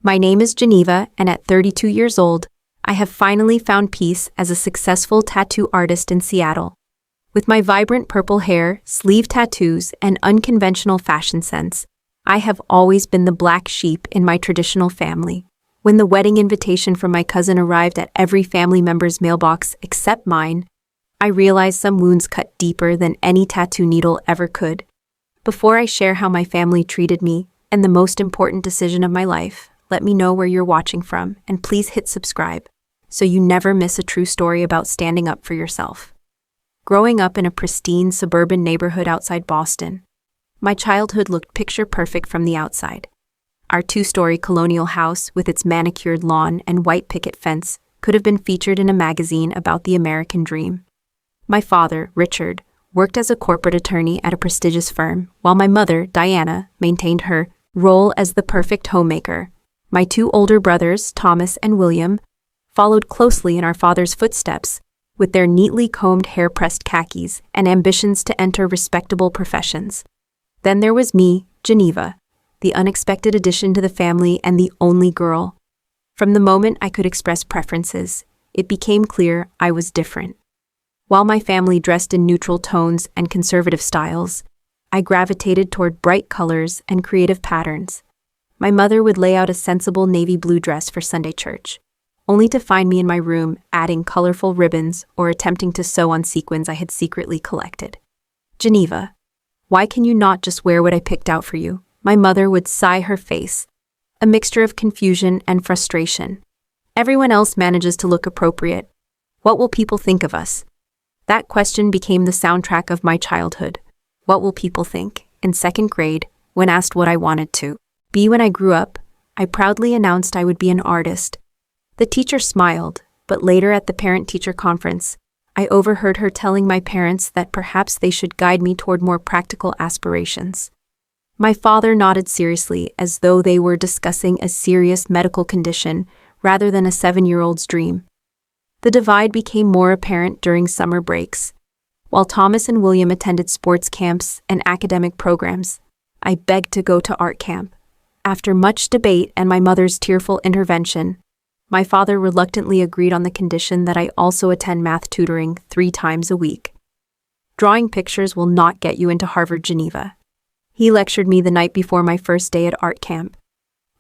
My name is Geneva, and at 32 years old, I have finally found peace as a successful tattoo artist in Seattle. With my vibrant purple hair, sleeve tattoos, and unconventional fashion sense, I have always been the black sheep in my traditional family. When the wedding invitation from my cousin arrived at every family member's mailbox except mine, I realized some wounds cut deeper than any tattoo needle ever could. Before I share how my family treated me, and the most important decision of my life, let me know where you're watching from, and please hit subscribe, so you never miss a true story about standing up for yourself. Growing up in a pristine suburban neighborhood outside Boston, my childhood looked picture-perfect from the outside. Our two-story colonial house with its manicured lawn and white picket fence could have been featured in a magazine about the American dream. My father, Richard, worked as a corporate attorney at a prestigious firm, while my mother, Diana, maintained her role as the perfect homemaker. My two older brothers, Thomas and William, followed closely in our father's footsteps, with their neatly combed hair-pressed khakis and ambitions to enter respectable professions. Then there was me, Geneva, the unexpected addition to the family and the only girl. From the moment I could express preferences, it became clear I was different. While my family dressed in neutral tones and conservative styles, I gravitated toward bright colors and creative patterns. My mother would lay out a sensible navy blue dress for Sunday church, only to find me in my room adding colorful ribbons or attempting to sew on sequins I had secretly collected. "Geneva, why can you not just wear what I picked out for you?" My mother would sigh her face, a mixture of confusion and frustration. "Everyone else manages to look appropriate. What will people think of us?" That question became the soundtrack of my childhood. What will people think? In second grade, when asked what I wanted to be when I grew up, I proudly announced I would be an artist. The teacher smiled, but later at the parent-teacher conference, I overheard her telling my parents that perhaps they should guide me toward more practical aspirations. My father nodded seriously, as though they were discussing a serious medical condition rather than a 7-year-old's dream. The divide became more apparent during summer breaks. While Thomas and William attended sports camps and academic programs, I begged to go to art camp. After much debate and my mother's tearful intervention, my father reluctantly agreed on the condition that I also attend math tutoring 3 times a week. "Drawing pictures will not get you into Harvard, Geneva," he lectured me the night before my first day at art camp.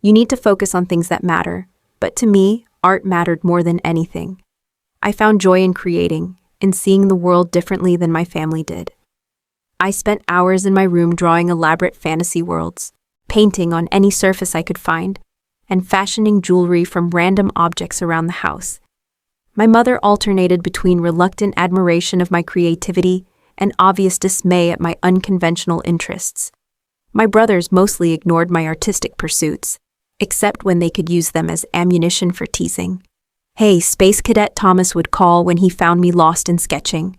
"You need to focus on things that matter," but to me, art mattered more than anything. I found joy in creating, in seeing the world differently than my family did. I spent hours in my room drawing elaborate fantasy worlds, painting on any surface I could find, and fashioning jewelry from random objects around the house. My mother alternated between reluctant admiration of my creativity and obvious dismay at my unconventional interests. My brothers mostly ignored my artistic pursuits, except when they could use them as ammunition for teasing. "Hey, Space Cadet," Thomas would call when he found me lost in sketching.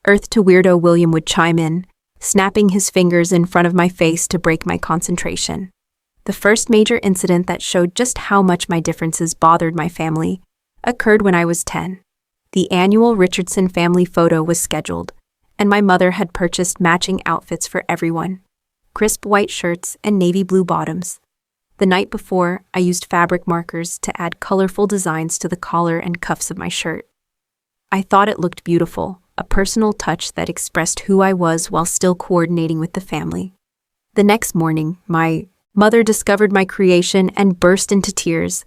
"Earth to Weirdo," William would chime in, snapping his fingers in front of my face to break my concentration. The first major incident that showed just how much my differences bothered my family occurred when I was 10. The annual Richardson family photo was scheduled, and my mother had purchased matching outfits for everyone: crisp white shirts and navy blue bottoms. The night before, I used fabric markers to add colorful designs to the collar and cuffs of my shirt. I thought it looked beautiful, a personal touch that expressed who I was while still coordinating with the family. The next morning, my mother discovered my creation and burst into tears.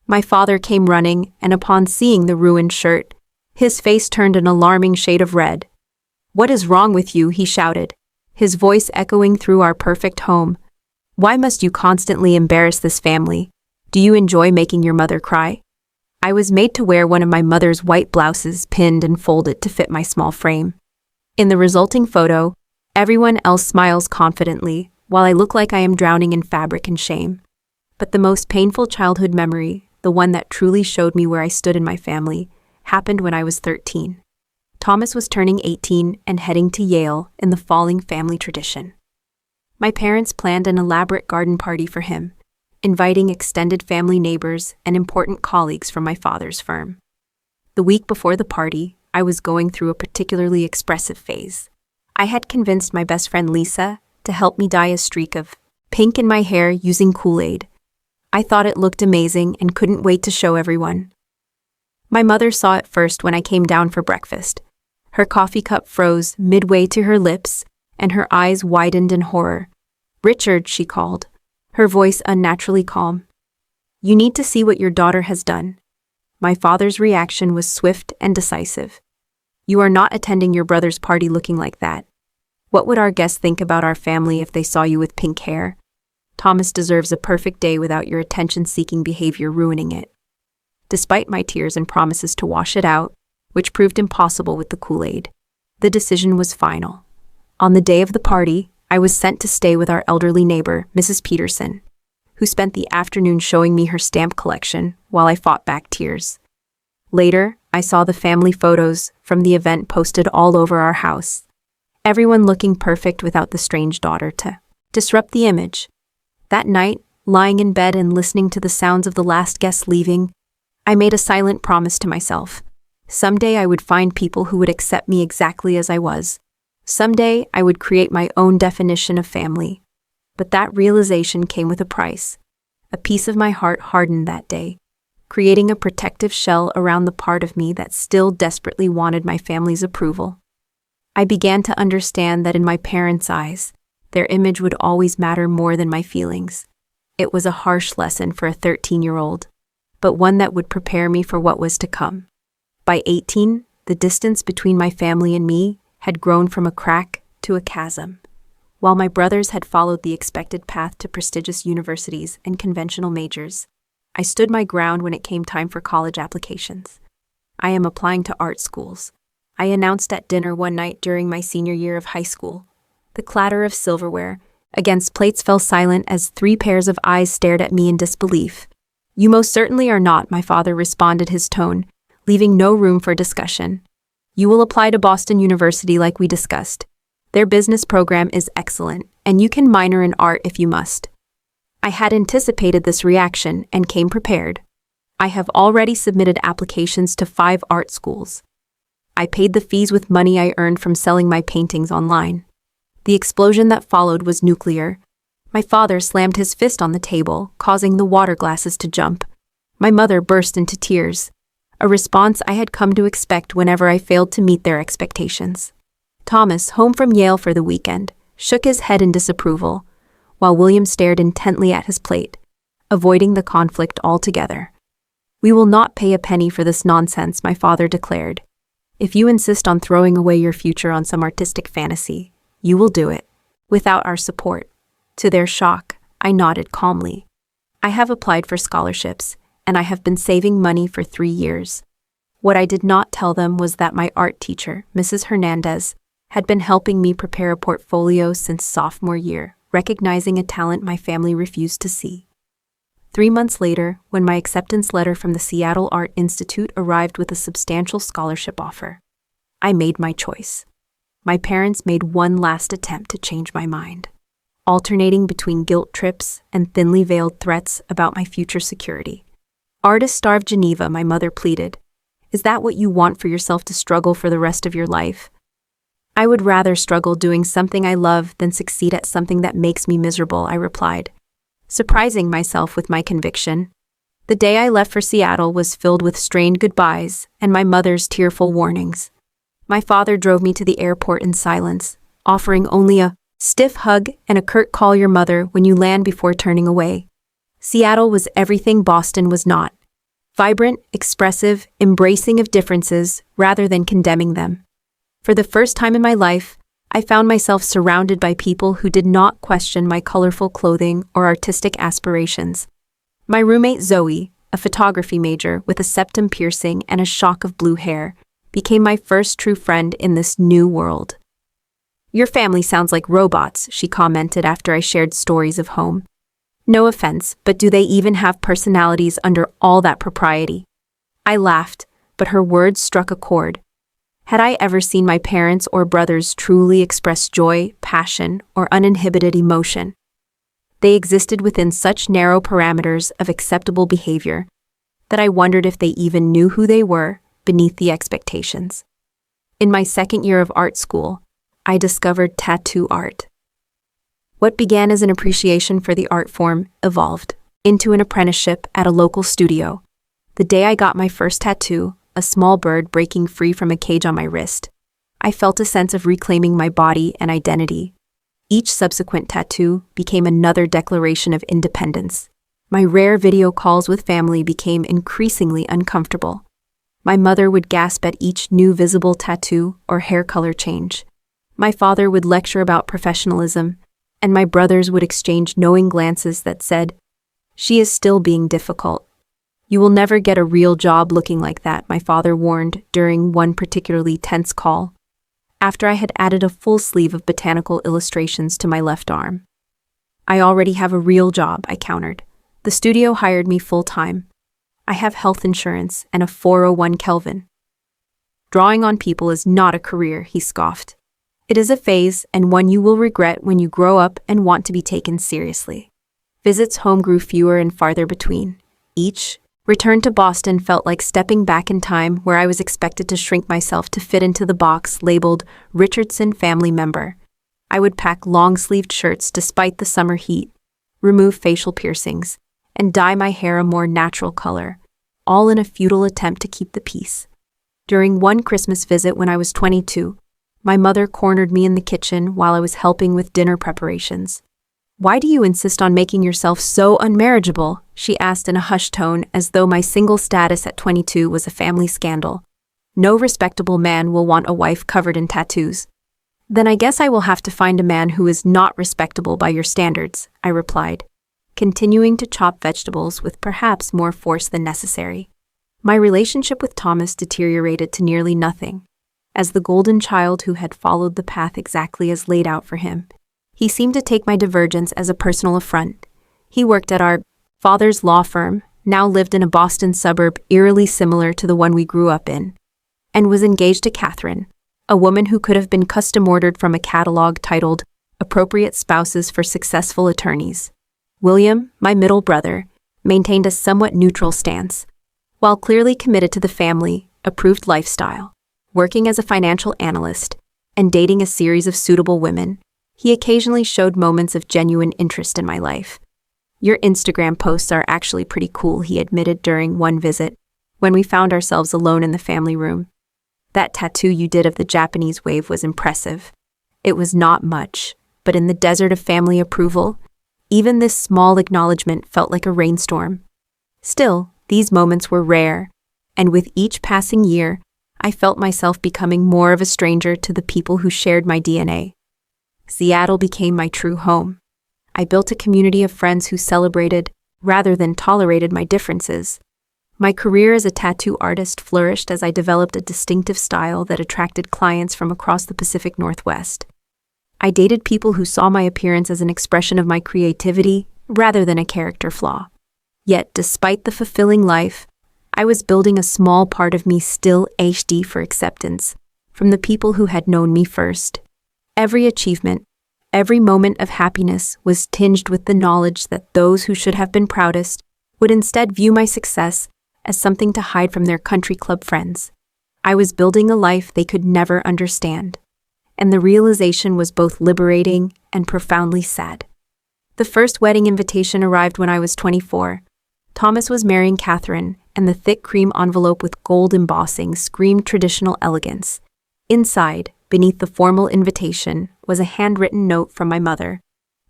My father came running, and upon seeing the ruined shirt, his face turned an alarming shade of red. "What is wrong with you?" he shouted, his voice echoing through our perfect home. "Why must you constantly embarrass this family? Do you enjoy making your mother cry?" I was made to wear one of my mother's white blouses, pinned and folded to fit my small frame. In the resulting photo, everyone else smiles confidently, while I look like I am drowning in fabric and shame. But the most painful childhood memory, the one that truly showed me where I stood in my family, happened when I was 13. Thomas was turning 18 and heading to Yale in the falling family tradition. My parents planned an elaborate garden party for him, inviting extended family neighbors and important colleagues from my father's firm. The week before the party, I was going through a particularly expressive phase. I had convinced my best friend Lisa to help me dye a streak of pink in my hair using Kool-Aid. I thought it looked amazing and couldn't wait to show everyone. My mother saw it first when I came down for breakfast. Her coffee cup froze midway to her lips, and her eyes widened in horror. "Richard," she called, her voice unnaturally calm. "You need to see what your daughter has done." My father's reaction was swift and decisive. "You are not attending your brother's party looking like that. What would our guests think about our family if they saw you with pink hair? Thomas deserves a perfect day without your attention-seeking behavior ruining it." Despite my tears and promises to wash it out, which proved impossible with the Kool-Aid, the decision was final. On the day of the party, I was sent to stay with our elderly neighbor, Mrs. Peterson, who spent the afternoon showing me her stamp collection while I fought back tears. Later, I saw the family photos from the event posted all over our house, everyone looking perfect without the strange daughter to disrupt the image. That night, lying in bed and listening to the sounds of the last guests leaving, I made a silent promise to myself. Someday I would find people who would accept me exactly as I was. Someday I would create my own definition of family. But that realization came with a price. A piece of my heart hardened that day, creating a protective shell around the part of me that still desperately wanted my family's approval. I began to understand that in my parents' eyes, their image would always matter more than my feelings. It was a harsh lesson for a 13-year-old, but one that would prepare me for what was to come. By 18, the distance between my family and me had grown from a crack to a chasm. While my brothers had followed the expected path to prestigious universities and conventional majors, I stood my ground when it came time for college applications. "I am applying to art schools," I announced at dinner one night during my senior year of high school. The clatter of silverware against plates fell silent as 3 pairs of eyes stared at me in disbelief. "You most certainly are not," my father responded, his tone leaving no room for discussion. "You will apply to Boston University like we discussed. Their business program is excellent, and you can minor in art if you must." I had anticipated this reaction and came prepared. I have already submitted applications to 5 art schools. I paid the fees with money I earned from selling my paintings online. The explosion that followed was nuclear. My father slammed his fist on the table, causing the water glasses to jump. My mother burst into tears, a response I had come to expect whenever I failed to meet their expectations. Thomas, home from Yale for the weekend, shook his head in disapproval, while William stared intently at his plate, avoiding the conflict altogether. "We will not pay a penny for this nonsense," my father declared. "If you insist on throwing away your future on some artistic fantasy, you will do it, without our support." To their shock, I nodded calmly. "I have applied for scholarships, and I have been saving money for 3 years. What I did not tell them was that my art teacher, Mrs. Hernandez, had been helping me prepare a portfolio since sophomore year, recognizing a talent my family refused to see. 3 months later, when my acceptance letter from the Seattle Art Institute arrived with a substantial scholarship offer, I made my choice. My parents made one last attempt to change my mind, alternating between guilt trips and thinly veiled threats about my future security. "Artist-starved Geneva," my mother pleaded. "Is that what you want for yourself to struggle for the rest of your life?" "I would rather struggle doing something I love than succeed at something that makes me miserable," I replied, surprising myself with my conviction. The day I left for Seattle was filled with strained goodbyes and my mother's tearful warnings. My father drove me to the airport in silence, offering only a stiff hug and a curt "call your mother when you land" before turning away. Seattle was everything Boston was not. Vibrant, expressive, embracing of differences rather than condemning them. For the first time in my life, I found myself surrounded by people who did not question my colorful clothing or artistic aspirations. My roommate Zoe, a photography major with a septum piercing and a shock of blue hair, became my first true friend in this new world. "Your family sounds like robots," she commented after I shared stories of home. "No offense, but do they even have personalities under all that propriety?" I laughed, but her words struck a chord. Had I ever seen my parents or brothers truly express joy, passion, or uninhibited emotion? They existed within such narrow parameters of acceptable behavior that I wondered if they even knew who they were beneath the expectations. In my second year of art school, I discovered tattoo art. What began as an appreciation for the art form evolved into an apprenticeship at a local studio. The day I got my first tattoo, a small bird breaking free from a cage on my wrist, I felt a sense of reclaiming my body and identity. Each subsequent tattoo became another declaration of independence. My rare video calls with family became increasingly uncomfortable. My mother would gasp at each new visible tattoo or hair color change. My father would lecture about professionalism, and my brothers would exchange knowing glances that said, "She is still being difficult." "You will never get a real job looking like that," my father warned during one particularly tense call, after I had added a full sleeve of botanical illustrations to my left arm. "I already have a real job," I countered. "The studio hired me full-time. I have health insurance and a 401 Kelvin." "Drawing on people is not a career," he scoffed. "It is a phase, and one you will regret when you grow up and want to be taken seriously." Visits home grew fewer and farther between. Each return to Boston felt like stepping back in time, where I was expected to shrink myself to fit into the box labeled Richardson family member. I would pack long-sleeved shirts despite the summer heat, remove facial piercings, and dye my hair a more natural color, all in a futile attempt to keep the peace. During one Christmas visit when I was 22, my mother cornered me in the kitchen while I was helping with dinner preparations. "Why do you insist on making yourself so unmarriageable?" she asked in a hushed tone, as though my single status at 22 was a family scandal. "No respectable man will want a wife covered in tattoos." "Then I guess I will have to find a man who is not respectable by your standards," I replied, continuing to chop vegetables with perhaps more force than necessary. My relationship with Thomas deteriorated to nearly nothing. As the golden child who had followed the path exactly as laid out for him, he seemed to take my divergence as a personal affront. He worked at our father's law firm, now lived in a Boston suburb eerily similar to the one we grew up in, and was engaged to Catherine, a woman who could have been custom-ordered from a catalog titled Appropriate Spouses for Successful Attorneys. William, my middle brother, maintained a somewhat neutral stance. While clearly committed to the family-approved lifestyle, working as a financial analyst, and dating a series of suitable women, he occasionally showed moments of genuine interest in my life. "Your Instagram posts are actually pretty cool," he admitted during one visit, when we found ourselves alone in the family room. "That tattoo you did of the Japanese wave was impressive." It was not much, but in the desert of family approval, even this small acknowledgement felt like a rainstorm. Still, these moments were rare, and with each passing year, I felt myself becoming more of a stranger to the people who shared my DNA. Seattle became my true home. I built a community of friends who celebrated, rather than tolerated, my differences. My career as a tattoo artist flourished as I developed a distinctive style that attracted clients from across the Pacific Northwest. I dated people who saw my appearance as an expression of my creativity, rather than a character flaw. Yet, despite the fulfilling life, I was building a small part of me still HD for acceptance, from the people who had known me first. Every achievement, every moment of happiness was tinged with the knowledge that those who should have been proudest would instead view my success as something to hide from their country club friends. I was building a life they could never understand, and the realization was both liberating and profoundly sad. The first wedding invitation arrived when I was 24. Thomas was marrying Catherine, and the thick cream envelope with gold embossing screamed traditional elegance. Inside, beneath the formal invitation, was a handwritten note from my mother.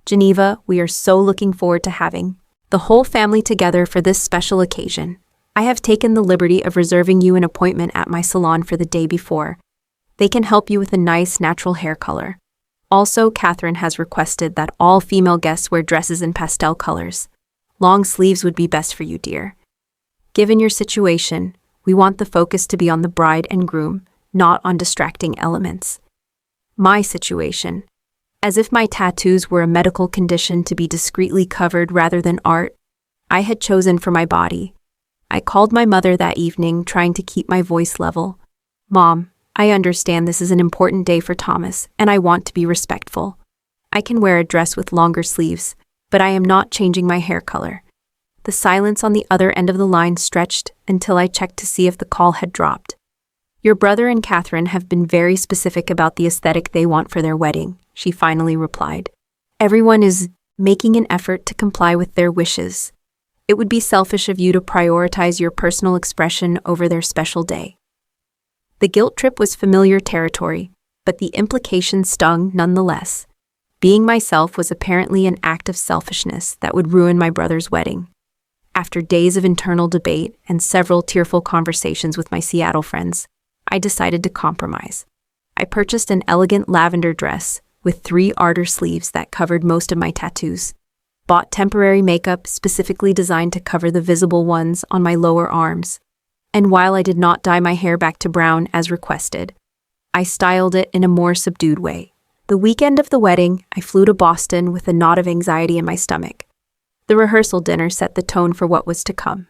"Geneva, we are so looking forward to having the whole family together for this special occasion. I have taken the liberty of reserving you an appointment at my salon for the day before. They can help you with a nice natural hair color. Also, Catherine has requested that all female guests wear dresses in pastel colors. Long sleeves would be best for you, dear. Given your situation, we want the focus to be on the bride and groom, not on distracting elements." My situation. As if my tattoos were a medical condition to be discreetly covered rather than art, I had chosen for my body. I called my mother that evening, trying to keep my voice level. "Mom, I understand this is an important day for Thomas, and I want to be respectful. I can wear a dress with longer sleeves, but I am not changing my hair color." The silence on the other end of the line stretched until I checked to see if the call had dropped. "Your brother and Catherine have been very specific about the aesthetic they want for their wedding," she finally replied. "Everyone is making an effort to comply with their wishes. It would be selfish of you to prioritize your personal expression over their special day. The guilt trip was familiar territory, but the implications stung nonetheless. Being myself was apparently an act of selfishness that would ruin my brother's wedding. After days of internal debate and several tearful conversations with my Seattle friends, I decided to compromise. I purchased an elegant lavender dress with 3 garter sleeves that covered most of my tattoos, bought temporary makeup specifically designed to cover the visible ones on my lower arms, and while I did not dye my hair back to brown as requested, I styled it in a more subdued way. The weekend of the wedding, I flew to Boston with a knot of anxiety in my stomach. The rehearsal dinner set the tone for what was to come.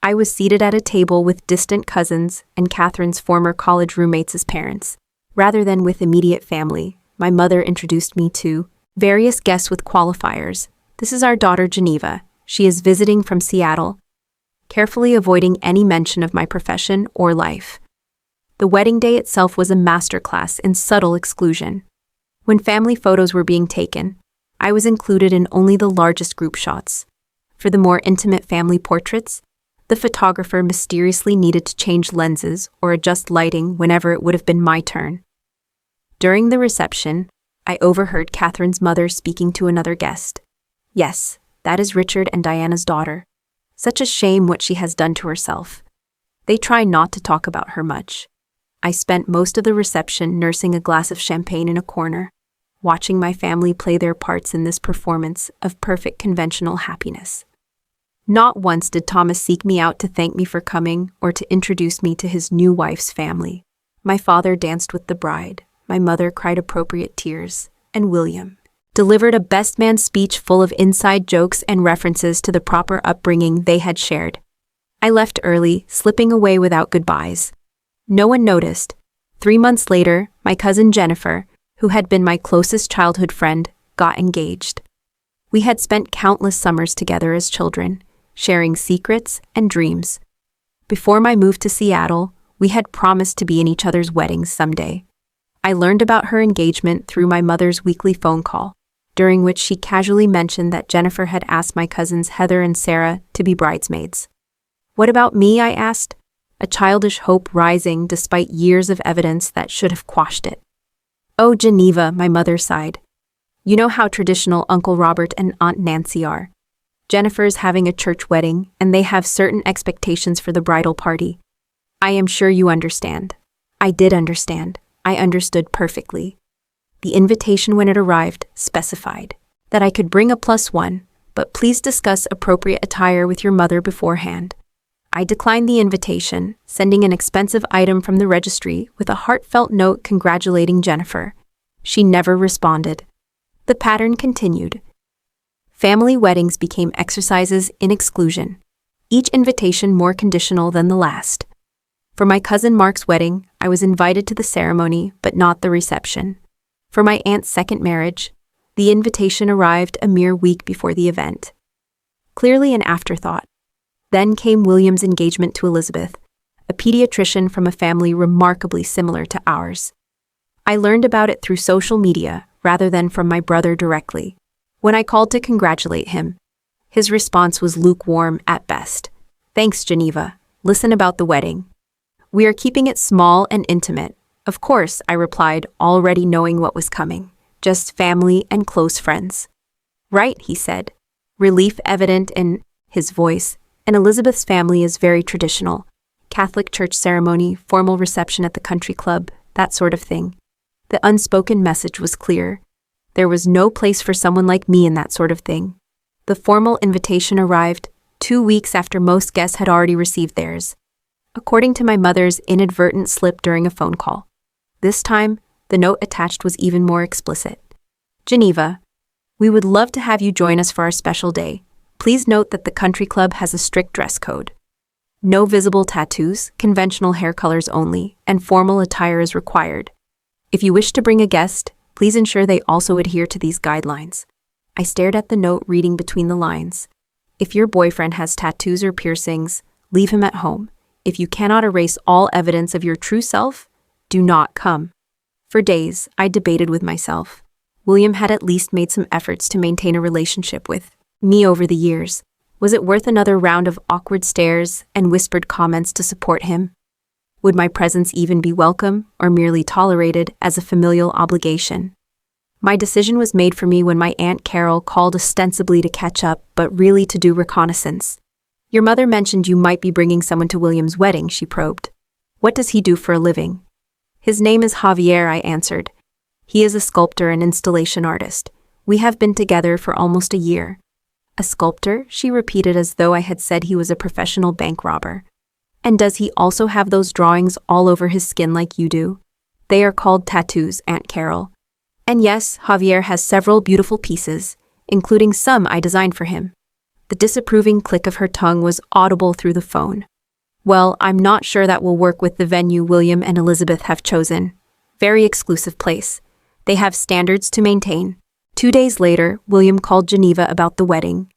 I was seated at a table with distant cousins and Catherine's former college roommates as parents. Rather than with immediate family, my mother introduced me to various guests with qualifiers. This is our daughter Geneva. She is visiting from Seattle, carefully avoiding any mention of my profession or life. The wedding day itself was a masterclass in subtle exclusion. When family photos were being taken, I was included in only the largest group shots. For the more intimate family portraits, the photographer mysteriously needed to change lenses or adjust lighting whenever it would have been my turn. During the reception, I overheard Catherine's mother speaking to another guest. Yes, that is Richard and Diana's daughter. Such a shame what she has done to herself. They try not to talk about her much. I spent most of the reception nursing a glass of champagne in a corner, watching my family play their parts in this performance of perfect conventional happiness. Not once did Thomas seek me out to thank me for coming or to introduce me to his new wife's family. My father danced with the bride, my mother cried appropriate tears, and William delivered a best man speech full of inside jokes and references to the proper upbringing they had shared. I left early, slipping away without goodbyes. No one noticed. 3 months later, my cousin Jennifer, who had been my closest childhood friend, got engaged. We had spent countless summers together as children, sharing secrets and dreams. Before my move to Seattle, we had promised to be in each other's weddings someday. I learned about her engagement through my mother's weekly phone call, during which she casually mentioned that Jennifer had asked my cousins Heather and Sarah to be bridesmaids. What about me? I asked, a childish hope rising despite years of evidence that should have quashed it. Oh, Geneva, my mother sighed. You know how traditional Uncle Robert and Aunt Nancy are. Jennifer's having a church wedding, and they have certain expectations for the bridal party. I am sure you understand. I did understand. I understood perfectly. The invitation when it arrived specified that I could bring a +1, but please discuss appropriate attire with your mother beforehand. I declined the invitation, sending an expensive item from the registry with a heartfelt note congratulating Jennifer. She never responded. The pattern continued. Family weddings became exercises in exclusion, each invitation more conditional than the last. For my cousin Mark's wedding, I was invited to the ceremony, but not the reception. For my aunt's second marriage, the invitation arrived a mere week before the event. Clearly an afterthought. Then came William's engagement to Elizabeth, a pediatrician from a family remarkably similar to ours. I learned about it through social media rather than from my brother directly. When I called to congratulate him, his response was lukewarm at best. Thanks, Geneva. Listen about the wedding. We are keeping it small and intimate. Of course, I replied, already knowing what was coming. Just family and close friends. Right, he said, relief evident in his voice. And Elizabeth's family is very traditional. Catholic church ceremony, formal reception at the country club, that sort of thing. The unspoken message was clear. There was no place for someone like me in that sort of thing. The formal invitation arrived 2 weeks after most guests had already received theirs, according to my mother's inadvertent slip during a phone call. This time, the note attached was even more explicit. Geneva, we would love to have you join us for our special day. Please note that the country club has a strict dress code. No visible tattoos, conventional hair colors only, and formal attire is required. If you wish to bring a guest, please ensure they also adhere to these guidelines. I stared at the note, reading between the lines. If your boyfriend has tattoos or piercings, leave him at home. If you cannot erase all evidence of your true self, do not come. For days, I debated with myself. William had at least made some efforts to maintain a relationship with me over the years, Was it worth another round of awkward stares and whispered comments to support him? Would my presence even be welcome or merely tolerated as a familial obligation? My decision was made for me when my Aunt Carol called ostensibly to catch up, but really to do reconnaissance. Your mother mentioned you might be bringing someone to William's wedding, she probed. What does he do for a living? His name is Javier, I answered. He is a sculptor and installation artist. We have been together for almost a year. A sculptor? She repeated as though I had said he was a professional bank robber. And does he also have those drawings all over his skin like you do? They are called tattoos, Aunt Carol. And yes, Javier has several beautiful pieces, including some I designed for him. The disapproving click of her tongue was audible through the phone. Well, I'm not sure that will work with the venue William and Elizabeth have chosen. Very exclusive place. They have standards to maintain. 2 days later, William called Geneva about the wedding.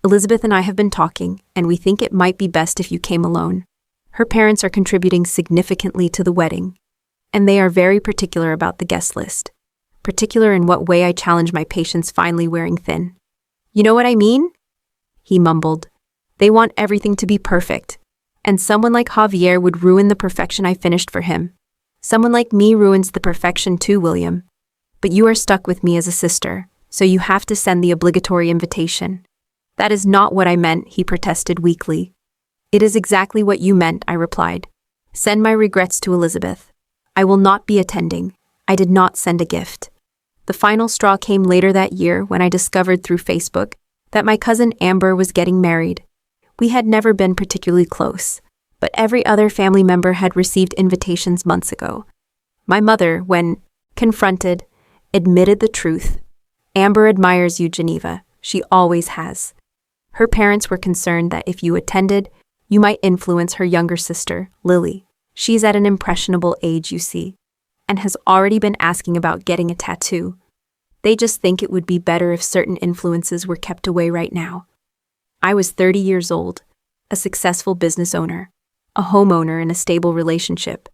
Elizabeth and I have been talking, and we think it might be best if you came alone. Her parents are contributing significantly to the wedding, and they are very particular about the guest list. Particular in what way I challenge my patients finally wearing thin. You know what I mean? He mumbled. They want everything to be perfect, and someone like Javier would ruin the perfection I finished for him. Someone like me ruins the perfection too, William. But you are stuck with me as a sister, so you have to send the obligatory invitation. That is not what I meant, he protested weakly. It is exactly what you meant, I replied. Send my regrets to Elizabeth. I will not be attending. I did not send a gift. The final straw came later that year when I discovered through Facebook that my cousin Amber was getting married. We had never been particularly close, but every other family member had received invitations months ago. My mother, when confronted, admitted the truth. Amber admires you, Geneva. She always has. Her parents were concerned that if you attended, you might influence her younger sister, Lily. She's at an impressionable age, you see, and has already been asking about getting a tattoo. They just think it would be better if certain influences were kept away right now. I was 30 years old, a successful business owner, a homeowner in a stable relationship.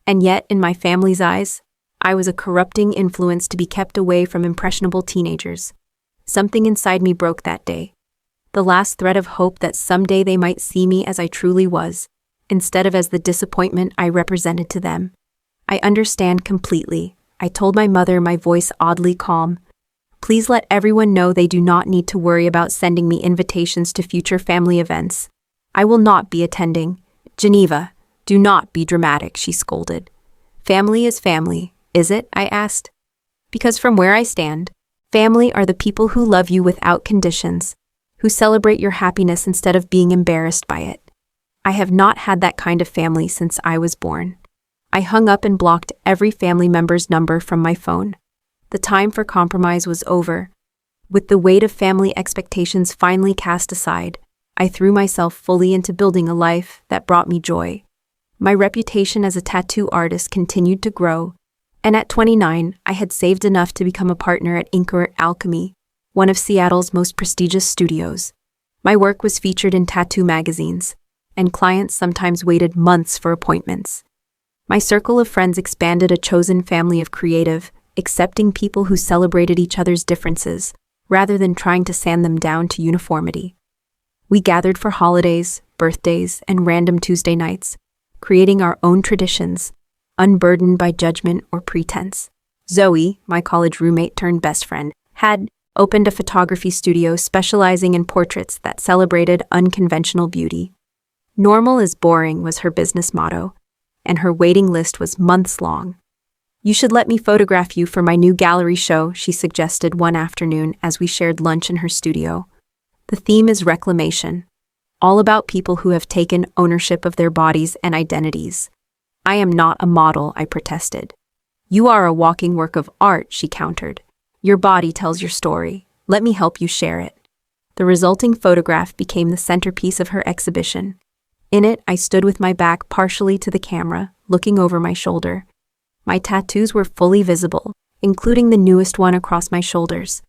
And yet, in my family's eyes, I was a corrupting influence to be kept away from impressionable teenagers. Something inside me broke that day. The last thread of hope that someday they might see me as I truly was, instead of as the disappointment I represented to them. I understand completely, I told my mother, my voice oddly calm. Please let everyone know they do not need to worry about sending me invitations to future family events. I will not be attending. Geneva, do not be dramatic, she scolded. Family is family, is it? I asked. Because from where I stand, family are the people who love you without conditions, who celebrate your happiness instead of being embarrassed by it. I have not had that kind of family since I was born. I hung up and blocked every family member's number from my phone. The time for compromise was over. With the weight of family expectations finally cast aside, I threw myself fully into building a life that brought me joy. My reputation as a tattoo artist continued to grow, and at 29, I had saved enough to become a partner at Ink Alchemy, one of Seattle's most prestigious studios. My work was featured in tattoo magazines, and clients sometimes waited months for appointments. My circle of friends expanded, a chosen family of creative, accepting people who celebrated each other's differences, rather than trying to sand them down to uniformity. We gathered for holidays, birthdays, and random Tuesday nights, creating our own traditions, unburdened by judgment or pretense. Zoe, my college roommate turned best friend, had opened a photography studio specializing in portraits that celebrated unconventional beauty. Normal is boring was her business motto, and her waiting list was months long. You should let me photograph you for my new gallery show, she suggested one afternoon as we shared lunch in her studio. The theme is reclamation, all about people who have taken ownership of their bodies and identities. I am not a model, I protested. You are a walking work of art, she countered. Your body tells your story. Let me help you share it. The resulting photograph became the centerpiece of her exhibition. In it, I stood with my back partially to the camera, looking over my shoulder. My tattoos were fully visible, including the newest one across my shoulders.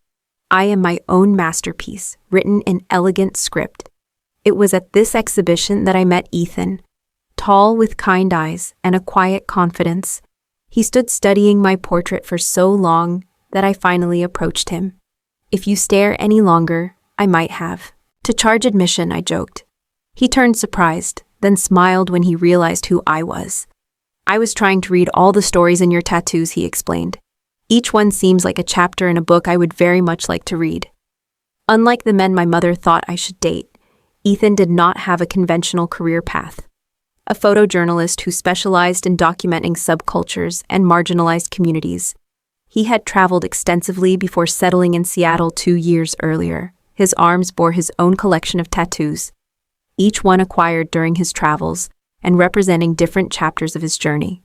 I am my own masterpiece, written in elegant script. It was at this exhibition that I met Ethan, tall with kind eyes and a quiet confidence. He stood studying my portrait for so long that I finally approached him. If you stare any longer, I might have. To charge admission, I joked. He turned surprised, then smiled when he realized who I was. I was trying to read all the stories in your tattoos, he explained. Each one seems like a chapter in a book I would very much like to read. Unlike the men my mother thought I should date, Ethan did not have a conventional career path. A photojournalist who specialized in documenting subcultures and marginalized communities, he had traveled extensively before settling in Seattle 2 years earlier. His arms bore his own collection of tattoos, each one acquired during his travels and representing different chapters of his journey.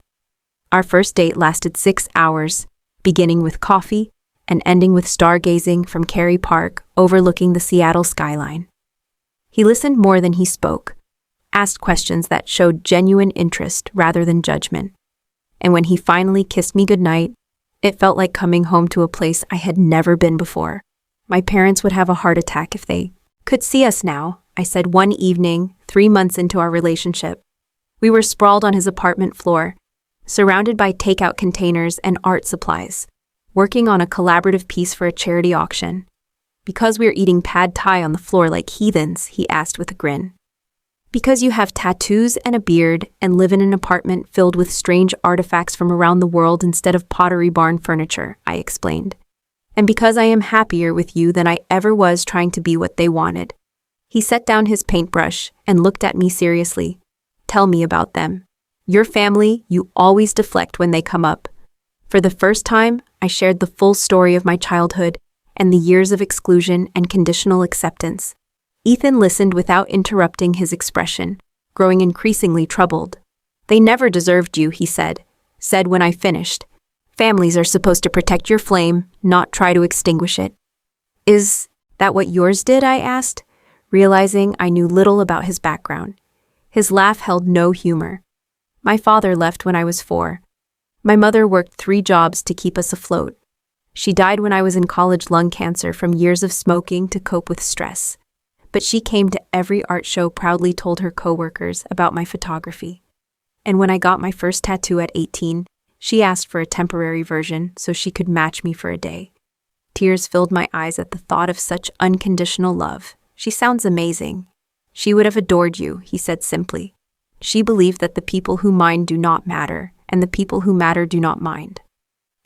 Our first date lasted 6 hours, beginning with coffee and ending with stargazing from Cary Park overlooking the Seattle skyline. He listened more than he spoke, asked questions that showed genuine interest rather than judgment. And when he finally kissed me goodnight, it felt like coming home to a place I had never been before. My parents would have a heart attack if they could see us now, I said one evening, 3 months into our relationship. We were sprawled on his apartment floor, surrounded by takeout containers and art supplies, working on a collaborative piece for a charity auction. Because we're eating pad thai on the floor like heathens, he asked with a grin. Because you have tattoos and a beard and live in an apartment filled with strange artifacts from around the world instead of Pottery Barn furniture, I explained. And because I am happier with you than I ever was trying to be what they wanted. He set down his paintbrush and looked at me seriously. Tell me about them. Your family, you always deflect when they come up. For the first time, I shared the full story of my childhood and the years of exclusion and conditional acceptance. Ethan listened without interrupting his expression, growing increasingly troubled. They never deserved you, he said when I finished. Families are supposed to protect your flame, not try to extinguish it. Is that what yours did? I asked, realizing I knew little about his background. His laugh held no humor. My father left when I was 4. My mother worked 3 jobs to keep us afloat. She died when I was in college, lung cancer from years of smoking to cope with stress. But she came to every art show, proudly told her coworkers about my photography. And when I got my first tattoo at 18, she asked for a temporary version so she could match me for a day. Tears filled my eyes at the thought of such unconditional love. She sounds amazing. She would have adored you, he said simply. She believed that the people who mind do not matter, and the people who matter do not mind.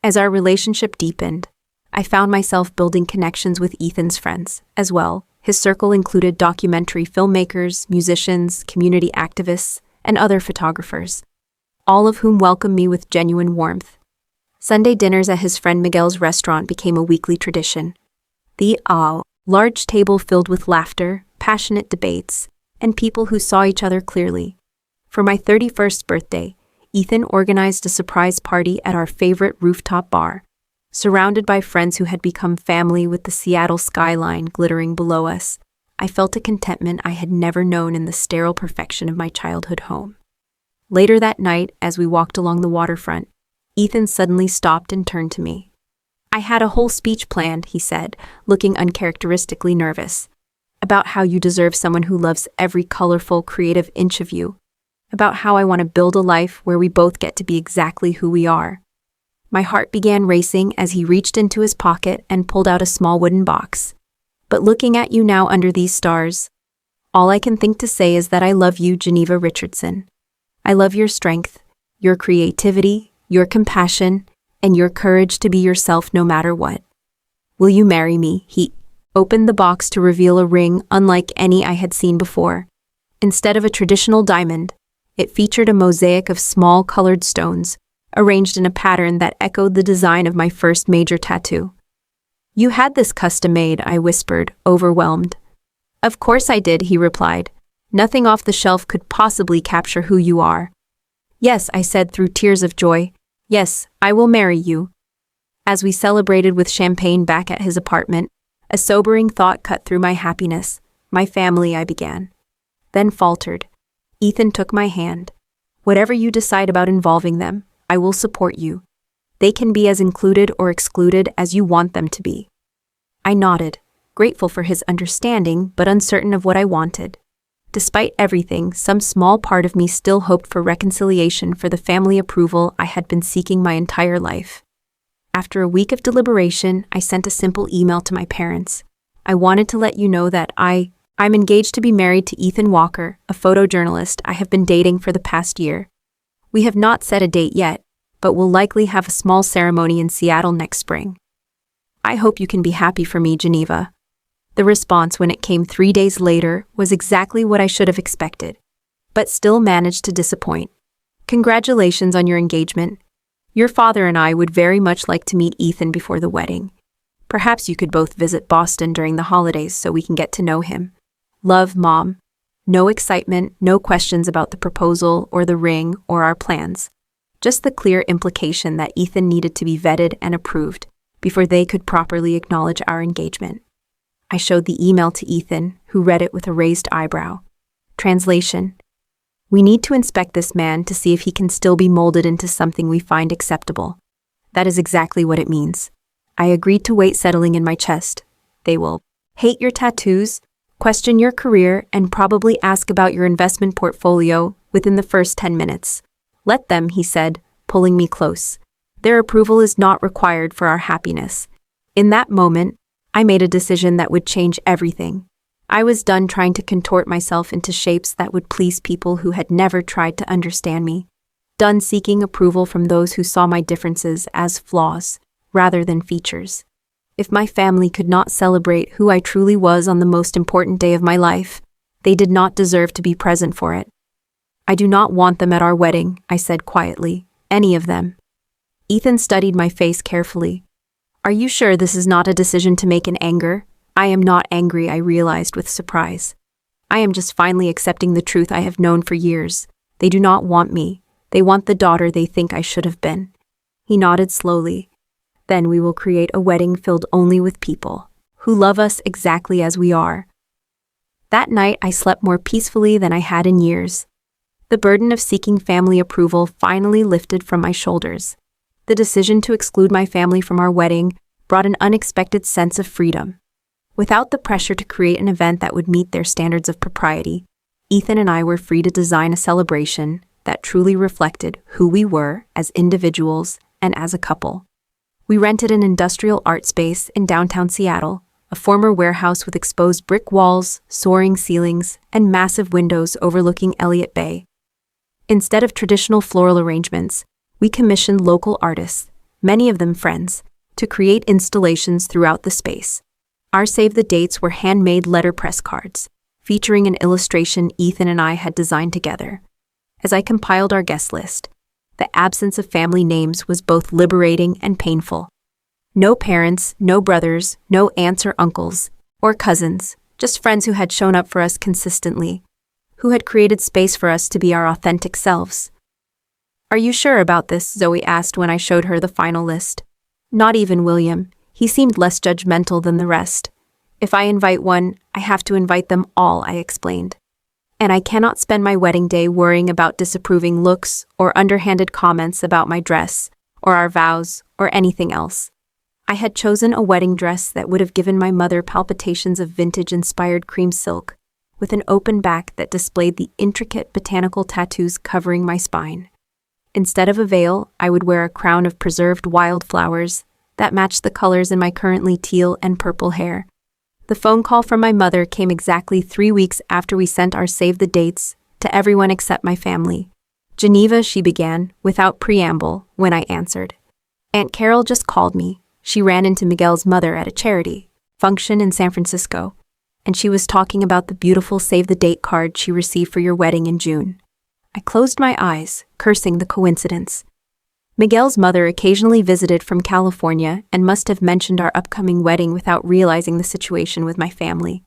As our relationship deepened, I found myself building connections with Ethan's friends as well. His circle included documentary filmmakers, musicians, community activists, and other photographers, all of whom welcomed me with genuine warmth. Sunday dinners at his friend Miguel's restaurant became a weekly tradition. The large table filled with laughter, passionate debates, and people who saw each other clearly. For my 31st birthday, Ethan organized a surprise party at our favorite rooftop bar, surrounded by friends who had become family with the Seattle skyline glittering below us. I felt a contentment I had never known in the sterile perfection of my childhood home. Later that night, as we walked along the waterfront, Ethan suddenly stopped and turned to me. I had a whole speech planned, he said, looking uncharacteristically nervous, about how you deserve someone who loves every colorful, creative inch of you, about how I want to build a life where we both get to be exactly who we are. My heart began racing as he reached into his pocket and pulled out a small wooden box. But looking at you now under these stars, all I can think to say is that I love you, Geneva Richardson. I love your strength, your creativity, your compassion, and your courage to be yourself no matter what. Will you marry me? He opened the box to reveal a ring unlike any I had seen before. Instead of a traditional diamond, it featured a mosaic of small colored stones, arranged in a pattern that echoed the design of my first major tattoo. You had this custom made, I whispered, overwhelmed. Of course I did, he replied. Nothing off the shelf could possibly capture who you are. Yes, I said through tears of joy. Yes, I will marry you. As we celebrated with champagne back at his apartment, a sobering thought cut through my happiness. My family, I began. Then faltered. Ethan took my hand. Whatever you decide about involving them, I will support you. They can be as included or excluded as you want them to be. I nodded, grateful for his understanding but uncertain of what I wanted. Despite everything, some small part of me still hoped for reconciliation, for the family approval I had been seeking my entire life. After a week of deliberation, I sent a simple email to my parents. I wanted to let you know that I I'm engaged to be married to Ethan Walker, a photojournalist I have been dating for the past year. We have not set a date yet, but will likely have a small ceremony in Seattle next spring. I hope you can be happy for me, Geneva. The response when it came 3 days later was exactly what I should have expected, but still managed to disappoint. Congratulations on your engagement. Your father and I would very much like to meet Ethan before the wedding. Perhaps you could both visit Boston during the holidays so we can get to know him. Love, Mom. No excitement, no questions about the proposal or the ring or our plans. Just the clear implication that Ethan needed to be vetted and approved before they could properly acknowledge our engagement. I showed the email to Ethan, who read it with a raised eyebrow. Translation: We need to inspect this man to see if he can still be molded into something we find acceptable. That is exactly what it means. I agreed to wait settling in my chest. They will hate your tattoos, question your career, and probably ask about your investment portfolio within the first 10 minutes. Let them, he said, pulling me close. Their approval is not required for our happiness. In that moment, I made a decision that would change everything. I was done trying to contort myself into shapes that would please people who had never tried to understand me. Done seeking approval from those who saw my differences as flaws, rather than features. If my family could not celebrate who I truly was on the most important day of my life, they did not deserve to be present for it. I do not want them at our wedding, I said quietly. Any of them. Ethan studied my face carefully. Are you sure this is not a decision to make in anger? I am not angry, I realized with surprise. I am just finally accepting the truth I have known for years. They do not want me. They want the daughter they think I should have been. He nodded slowly. Then we will create a wedding filled only with people who love us exactly as we are. That night I slept more peacefully than I had in years. The burden of seeking family approval finally lifted from my shoulders. The decision to exclude my family from our wedding brought an unexpected sense of freedom. Without the pressure to create an event that would meet their standards of propriety, Ethan and I were free to design a celebration that truly reflected who we were as individuals and as a couple. We rented an industrial art space in downtown Seattle, a former warehouse with exposed brick walls, soaring ceilings, and massive windows overlooking Elliott Bay. Instead of traditional floral arrangements, we commissioned local artists, many of them friends, to create installations throughout the space. Our save the dates were handmade letterpress cards, featuring an illustration Ethan and I had designed together. As I compiled our guest list, the absence of family names was both liberating and painful. No parents, no brothers, no aunts or uncles, or cousins, just friends who had shown up for us consistently, who had created space for us to be our authentic selves. Are you sure about this? Zoe asked when I showed her the final list. Not even William. He seemed less judgmental than the rest. If I invite one, I have to invite them all, I explained. And I cannot spend my wedding day worrying about disapproving looks or underhanded comments about my dress, or our vows, or anything else. I had chosen a wedding dress that would have given my mother palpitations of vintage-inspired cream silk, with an open back that displayed the intricate botanical tattoos covering my spine. Instead of a veil, I would wear a crown of preserved wildflowers that matched the colors in my currently teal and purple hair. The phone call from my mother came exactly 3 weeks after we sent our save the dates to everyone except my family. Geneva, she began, without preamble, when I answered. Aunt Carol just called me. She ran into Miguel's mother at a charity function in San Francisco, and she was talking about the beautiful save the date card she received for your wedding in June. I closed my eyes, cursing the coincidence. Miguel's mother occasionally visited from California and must have mentioned our upcoming wedding without realizing the situation with my family.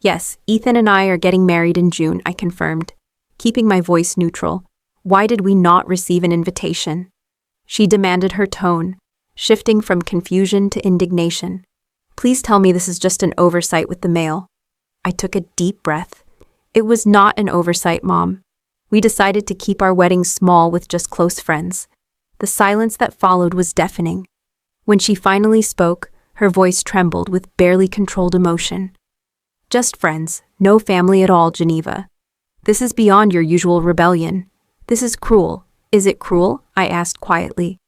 Yes, Ethan and I are getting married in June, I confirmed, keeping my voice neutral. Why did we not receive an invitation? She demanded, her tone shifting from confusion to indignation. Please tell me this is just an oversight with the mail. I took a deep breath. It was not an oversight, Mom. We decided to keep our wedding small with just close friends. The silence that followed was deafening. When she finally spoke, her voice trembled with barely controlled emotion. Just friends, no family at all, Geneva. This is beyond your usual rebellion. This is cruel. Is it cruel? I asked quietly.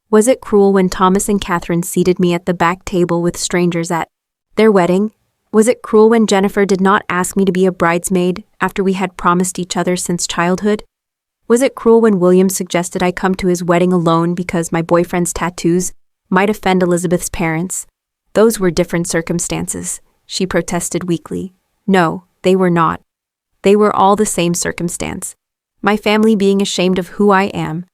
Was it cruel when Thomas and Catherine seated me at the back table with strangers at their wedding, Was it cruel when Jennifer did not ask me to be a bridesmaid after we had promised each other since childhood? Was it cruel when William suggested I come to his wedding alone because my boyfriend's tattoos might offend Elizabeth's parents? Those were different circumstances, she protested weakly. No, they were not. They were all the same circumstance. My family being ashamed of who I am.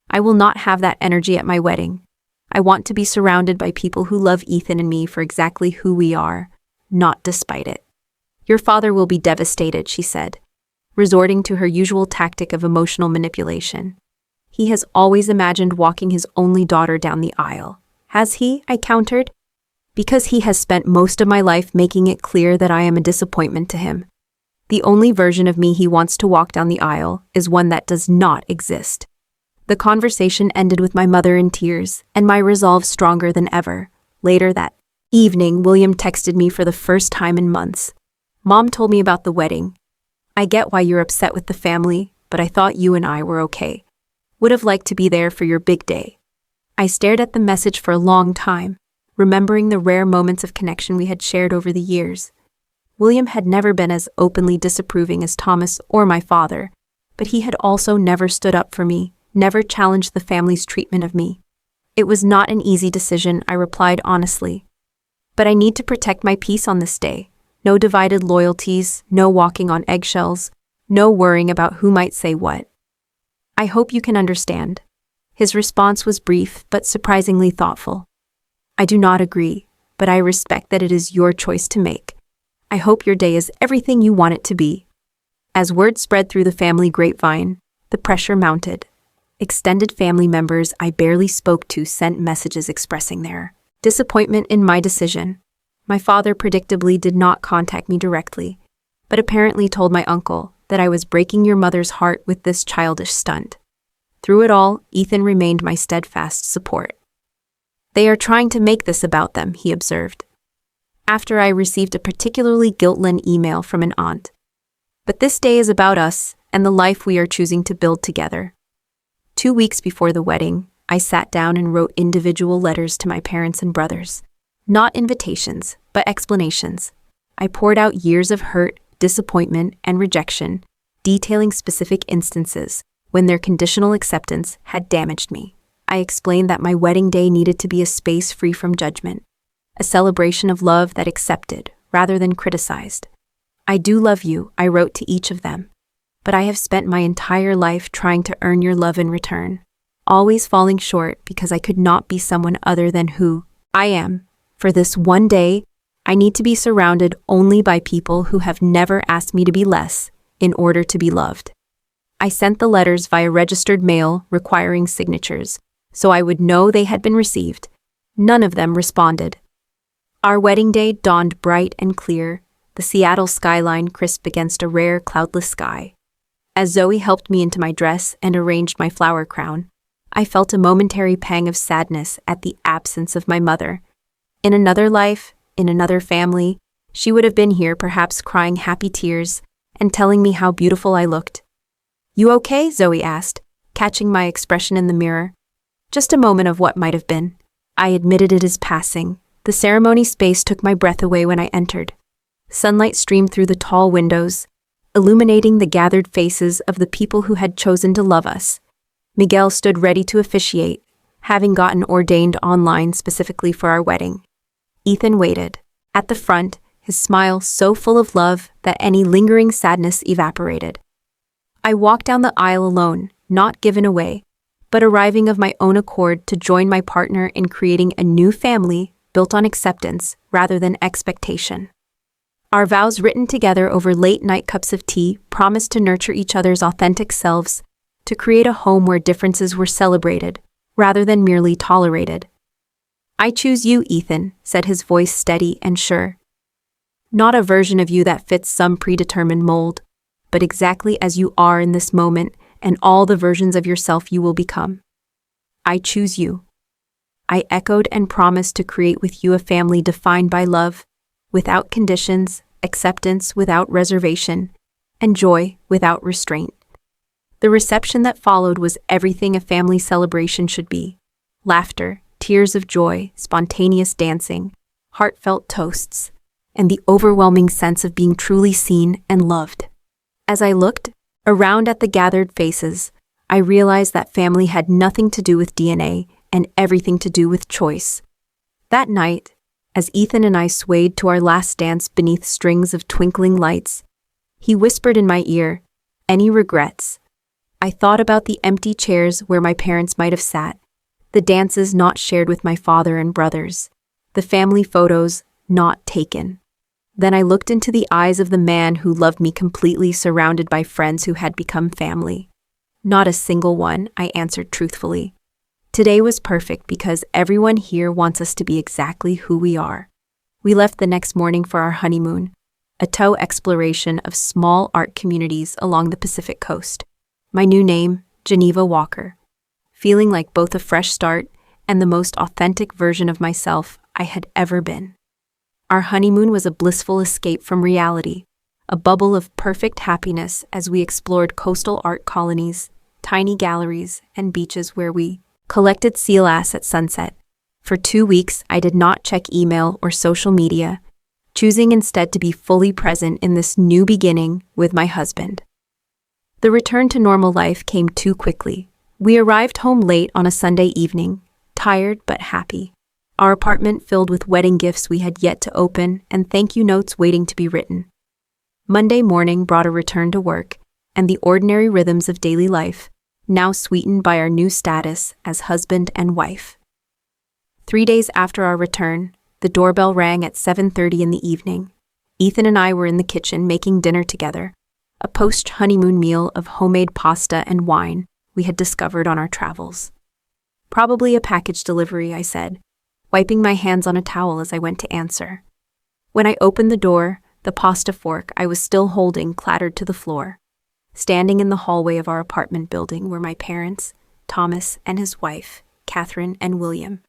I will not have that energy at my wedding. I want to be surrounded by people who love Ethan and me for exactly who we are, not despite it. Your father will be devastated, she said, resorting to her usual tactic of emotional manipulation. He has always imagined walking his only daughter down the aisle. Has he? I countered. Because he has spent most of my life making it clear that I am a disappointment to him. The only version of me he wants to walk down the aisle is one that does not exist. The conversation ended with my mother in tears and my resolve stronger than ever. Later that evening, William texted me for the first time in months. Mom told me about the wedding. I get why you're upset with the family, but I thought you and I were okay. Would have liked to be there for your big day. I stared at the message for a long time, remembering the rare moments of connection we had shared over the years. William had never been as openly disapproving as Thomas or my father, but he had also never stood up for me, never challenged the family's treatment of me. It was not an easy decision, I replied honestly. But I need to protect my peace on this day. No divided loyalties, no walking on eggshells, no worrying about who might say what. I hope you can understand. His response was brief but surprisingly thoughtful. I do not agree, but I respect that it is your choice to make. I hope your day is everything you want it to be. As word spread through the family grapevine, the pressure mounted. Extended family members I barely spoke to sent messages expressing their disappointment in my decision. My father predictably did not contact me directly, but apparently told my uncle that I was breaking your mother's heart with this childish stunt. Through it all, Ethan remained my steadfast support. They are trying to make this about them, he observed. After I received a particularly guilt-laden email from an aunt. But this day is about us and the life we are choosing to build together. 2 weeks before the wedding, I sat down and wrote individual letters to my parents and brothers. Not invitations, but explanations. I poured out years of hurt, disappointment, and rejection, detailing specific instances when their conditional acceptance had damaged me. I explained that my wedding day needed to be a space free from judgment, a celebration of love that accepted rather than criticized. I do love you, I wrote to each of them, but I have spent my entire life trying to earn your love in return, always falling short because I could not be someone other than who I am. For this one day, I need to be surrounded only by people who have never asked me to be less in order to be loved. I sent the letters via registered mail requiring signatures, so I would know they had been received. None of them responded. Our wedding day dawned bright and clear, the Seattle skyline crisp against a rare cloudless sky. As Zoe helped me into my dress and arranged my flower crown, I felt a momentary pang of sadness at the absence of my mother. In another life, in another family, she would have been here, perhaps crying happy tears and telling me how beautiful I looked. "You okay?" Zoe asked, catching my expression in the mirror. Just a moment of what might have been. I admitted it as passing. The ceremony space took my breath away when I entered. Sunlight streamed through the tall windows, illuminating the gathered faces of the people who had chosen to love us. Miguel stood ready to officiate, having gotten ordained online specifically for our wedding. Ethan waited, at the front, his smile so full of love that any lingering sadness evaporated. I walked down the aisle alone, not given away, but arriving of my own accord to join my partner in creating a new family built on acceptance rather than expectation. Our vows written together over late-night cups of tea promised to nurture each other's authentic selves, to create a home where differences were celebrated rather than merely tolerated. "I choose you, Ethan," said his voice steady and sure. "Not a version of you that fits some predetermined mold, but exactly as you are in this moment and all the versions of yourself you will become. I choose you." I echoed and promised to create with you a family defined by love, without conditions, acceptance without reservation, and joy without restraint. The reception that followed was everything a family celebration should be. Laughter, tears of joy, spontaneous dancing, heartfelt toasts. and the overwhelming sense of being truly seen and loved. As I looked around at the gathered faces, I realized that family had nothing to do with DNA and everything to do with choice. That night, as Ethan and I swayed to our last dance beneath strings of twinkling lights, he whispered in my ear, "Any regrets?" I thought about the empty chairs where my parents might have sat, the dances not shared with my father and brothers, the family photos not taken. Then I looked into the eyes of the man who loved me completely, surrounded by friends who had become family. "Not a single one," I answered truthfully. "Today was perfect because everyone here wants us to be exactly who we are." We left the next morning for our honeymoon, a tow exploration of small art communities along the Pacific coast. My new name, Geneva Walker. Feeling like both a fresh start and the most authentic version of myself I had ever been. Our honeymoon was a blissful escape from reality, a bubble of perfect happiness as we explored coastal art colonies, tiny galleries, and beaches where we collected sea glass at sunset. For 2 weeks, I did not check email or social media, choosing instead to be fully present in this new beginning with my husband. The return to normal life came too quickly. We arrived home late on a Sunday evening, tired but happy. Our apartment filled with wedding gifts we had yet to open and thank you notes waiting to be written. Monday morning brought a return to work and the ordinary rhythms of daily life, now sweetened by our new status as husband and wife. 3 days after our return, the doorbell rang at 7:30 in the evening. Ethan and I were in the kitchen making dinner together, a post-honeymoon meal of homemade pasta and wine we had discovered on our travels. "Probably a package delivery," I said, wiping my hands on a towel as I went to answer. When I opened the door, the pasta fork I was still holding clattered to the floor. Standing in the hallway of our apartment building were my parents, Thomas and his wife, Catherine and William.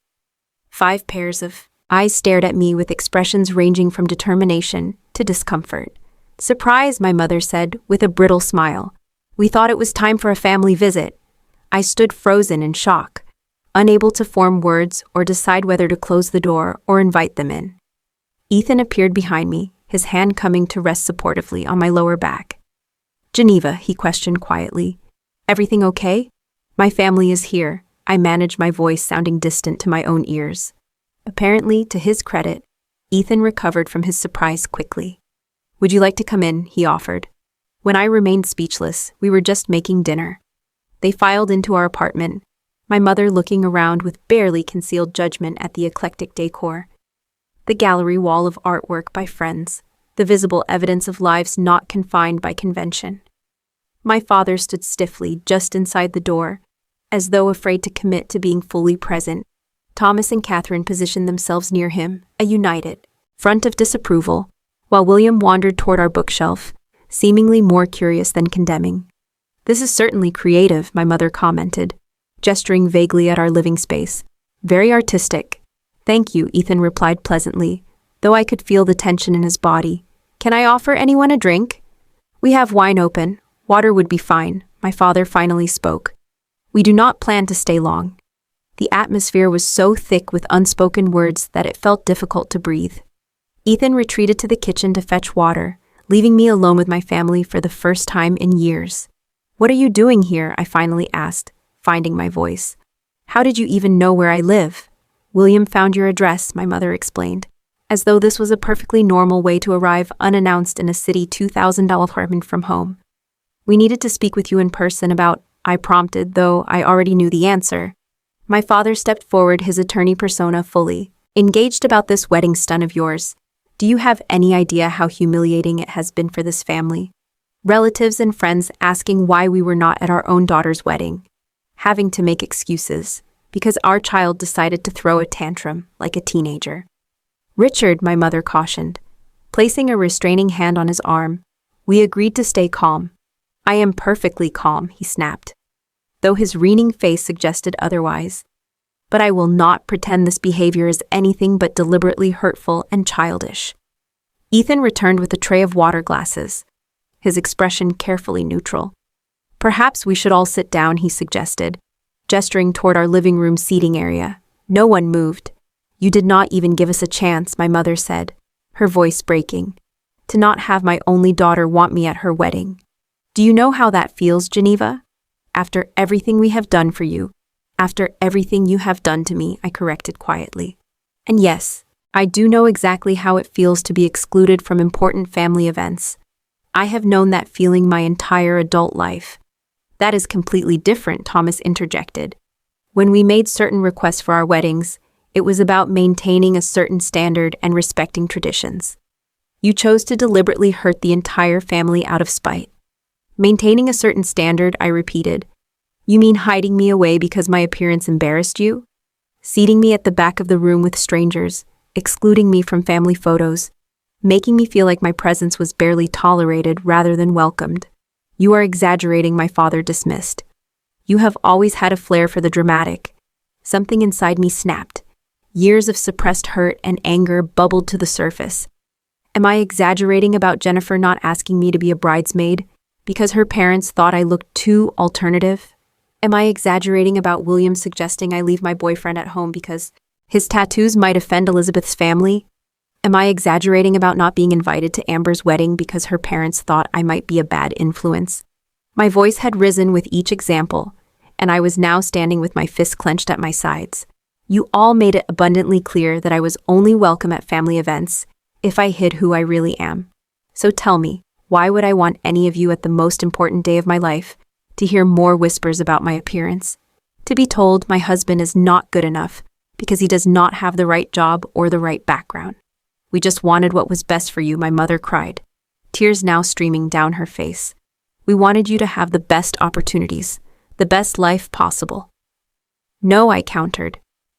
5 pairs of eyes stared at me with expressions ranging from determination to discomfort. "Surprise," my mother said with a brittle smile. "We thought it was time for a family visit." I stood frozen in shock, unable to form words or decide whether to close the door or invite them in. Ethan appeared behind me, his hand coming to rest supportively on my lower back. "Geneva," he questioned quietly. "Everything okay?" "My family is here," I managed, my voice sounding distant to my own ears. Apparently, to his credit, Ethan recovered from his surprise quickly. "Would you like to come in?" he offered. When I remained speechless, we were just making dinner. They filed into our apartment, my mother looking around with barely concealed judgment at the eclectic decor. The gallery wall of artwork by friends, the visible evidence of lives not confined by convention. My father stood stiffly just inside the door, as though afraid to commit to being fully present. Thomas and Catherine positioned themselves near him, a united front of disapproval, while William wandered toward our bookshelf, seemingly more curious than condemning. "This is certainly creative," my mother commented, gesturing vaguely at our living space. "Very artistic." "Thank you," Ethan replied pleasantly, though I could feel the tension in his body. "Can I offer anyone a drink?" "We have wine open. Water would be fine," my father finally spoke. "We do not plan to stay long." The atmosphere was so thick with unspoken words that it felt difficult to breathe. Ethan retreated to the kitchen to fetch water, leaving me alone with my family for the first time in years. "What are you doing here?" I finally asked, finding my voice. "How did you even know where I live?" "William found your address," my mother explained, as though this was a perfectly normal way to arrive unannounced in a city $2,000 apartment from home. "We needed to speak with you in person about," I prompted, though I already knew the answer. My father stepped forward, his attorney persona fully engaged. "About this wedding stunt of yours. Do you have any idea how humiliating it has been for this family? Relatives and friends asking why we were not at our own daughter's wedding. Having to make excuses because our child decided to throw a tantrum like a teenager." "Richard," my mother cautioned, placing a restraining hand on his arm. We agreed to stay calm. "I am perfectly calm," he snapped, though his wreathing face suggested otherwise. "But I will not pretend this behavior is anything but deliberately hurtful and childish." Ethan returned with a tray of water glasses, his expression carefully neutral. "Perhaps we should all sit down," he suggested, gesturing toward our living room seating area. No one moved. "You did not even give us a chance," my mother said, her voice breaking. To not have my only daughter want me at her wedding. Do you know how that feels, Geneva? After everything we have done for you, after everything you have done to me, I corrected quietly. And yes, I do know exactly how it feels to be excluded from important family events. I have known that feeling my entire adult life. That is completely different, Thomas interjected. When we made certain requests for our weddings, it was about maintaining a certain standard and respecting traditions. You chose to deliberately hurt the entire family out of spite. Maintaining a certain standard, I repeated. You mean hiding me away because my appearance embarrassed you? Seating me at the back of the room with strangers, excluding me from family photos, making me feel like my presence was barely tolerated rather than welcomed. You are exaggerating, my father dismissed. You have always had a flair for the dramatic. Something inside me snapped. Years of suppressed hurt and anger bubbled to the surface. Am I exaggerating about Jennifer not asking me to be a bridesmaid because her parents thought I looked too alternative? Am I exaggerating about William suggesting I leave my boyfriend at home because his tattoos might offend Elizabeth's family? Am I exaggerating about not being invited to Amber's wedding because her parents thought I might be a bad influence? My voice had risen with each example, and I was now standing with my fists clenched at my sides. You all made it abundantly clear that I was only welcome at family events if I hid who I really am. So tell me, why would I want any of you at the most important day of my life to hear more whispers about my appearance? To be told my husband is not good enough because he does not have the right job or the right background. We just wanted what was best for you, my mother cried, tears now streaming down her face. We wanted you to have the best opportunities, the best life possible. No, I countered.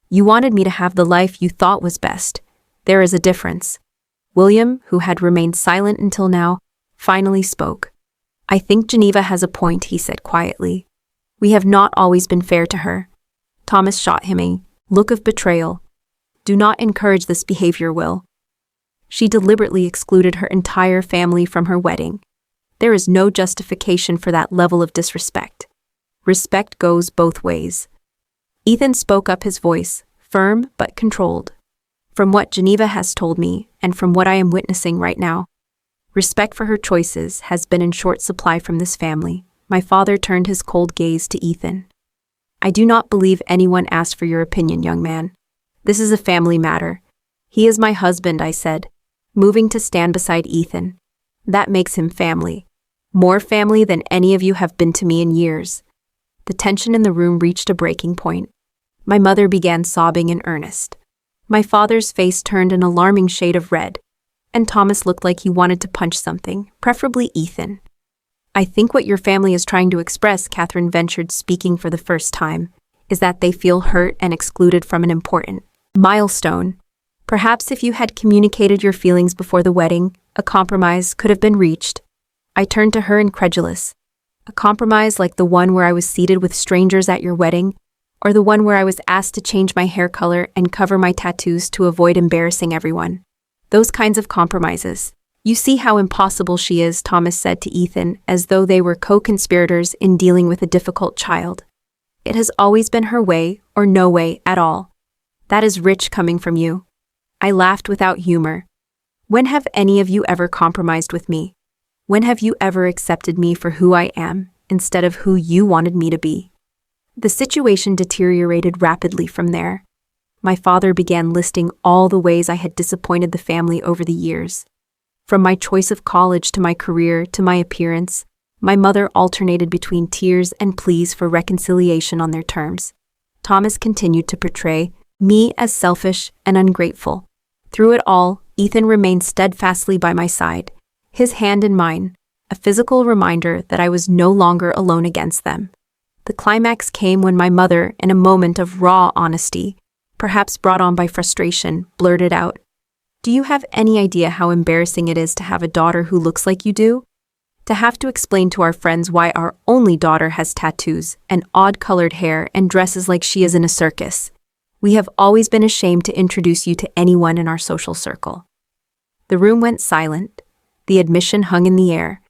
You wanted me to have the life you thought was best. There is a difference. William, who had remained silent until now, finally spoke. I think Geneva has a point, he said quietly. We have not always been fair to her. Thomas shot him a look of betrayal. Do not encourage this behavior, Will. She deliberately excluded her entire family from her wedding. There is no justification for that level of disrespect. Respect goes both ways. Ethan spoke up, his voice, firm but controlled. From what Geneva has told me, and from what I am witnessing right now, respect for her choices has been in short supply from this family. My father turned his cold gaze to Ethan. I do not believe anyone asked for your opinion, young man. This is a family matter. He is my husband, I said, moving to stand beside Ethan. That makes him family. More family than any of you have been to me in years. The tension in the room reached a breaking point. My mother began sobbing in earnest. My father's face turned an alarming shade of red, and Thomas looked like he wanted to punch something, preferably Ethan. I think what your family is trying to express, Catherine ventured, speaking for the first time, is that they feel hurt and excluded from an important milestone. Perhaps if you had communicated your feelings before the wedding, a compromise could have been reached. I turned to her incredulous. A compromise like the one where I was seated with strangers at your wedding, or the one where I was asked to change my hair color and cover my tattoos to avoid embarrassing everyone. Those kinds of compromises. You see how impossible she is, Thomas said to Ethan, as though they were co-conspirators in dealing with a difficult child. It has always been her way, or no way at all. That is rich coming from you. I laughed without humor. When have any of you ever compromised with me? When have you ever accepted me for who I am, instead of who you wanted me to be? The situation deteriorated rapidly from there. My father began listing all the ways I had disappointed the family over the years. From my choice of college to my career to my appearance, my mother alternated between tears and pleas for reconciliation on their terms. Thomas continued to portray me as selfish and ungrateful. Through it all, Ethan remained steadfastly by my side, his hand in mine, a physical reminder that I was no longer alone against them. The climax came when my mother, in a moment of raw honesty, perhaps brought on by frustration, blurted out, "Do you have any idea how embarrassing it is to have a daughter who looks like you do? To have to explain to our friends why our only daughter has tattoos and odd-colored hair and dresses like she is in a circus. We have always been ashamed to introduce you to anyone in our social circle." The room went silent. The admission hung in the air.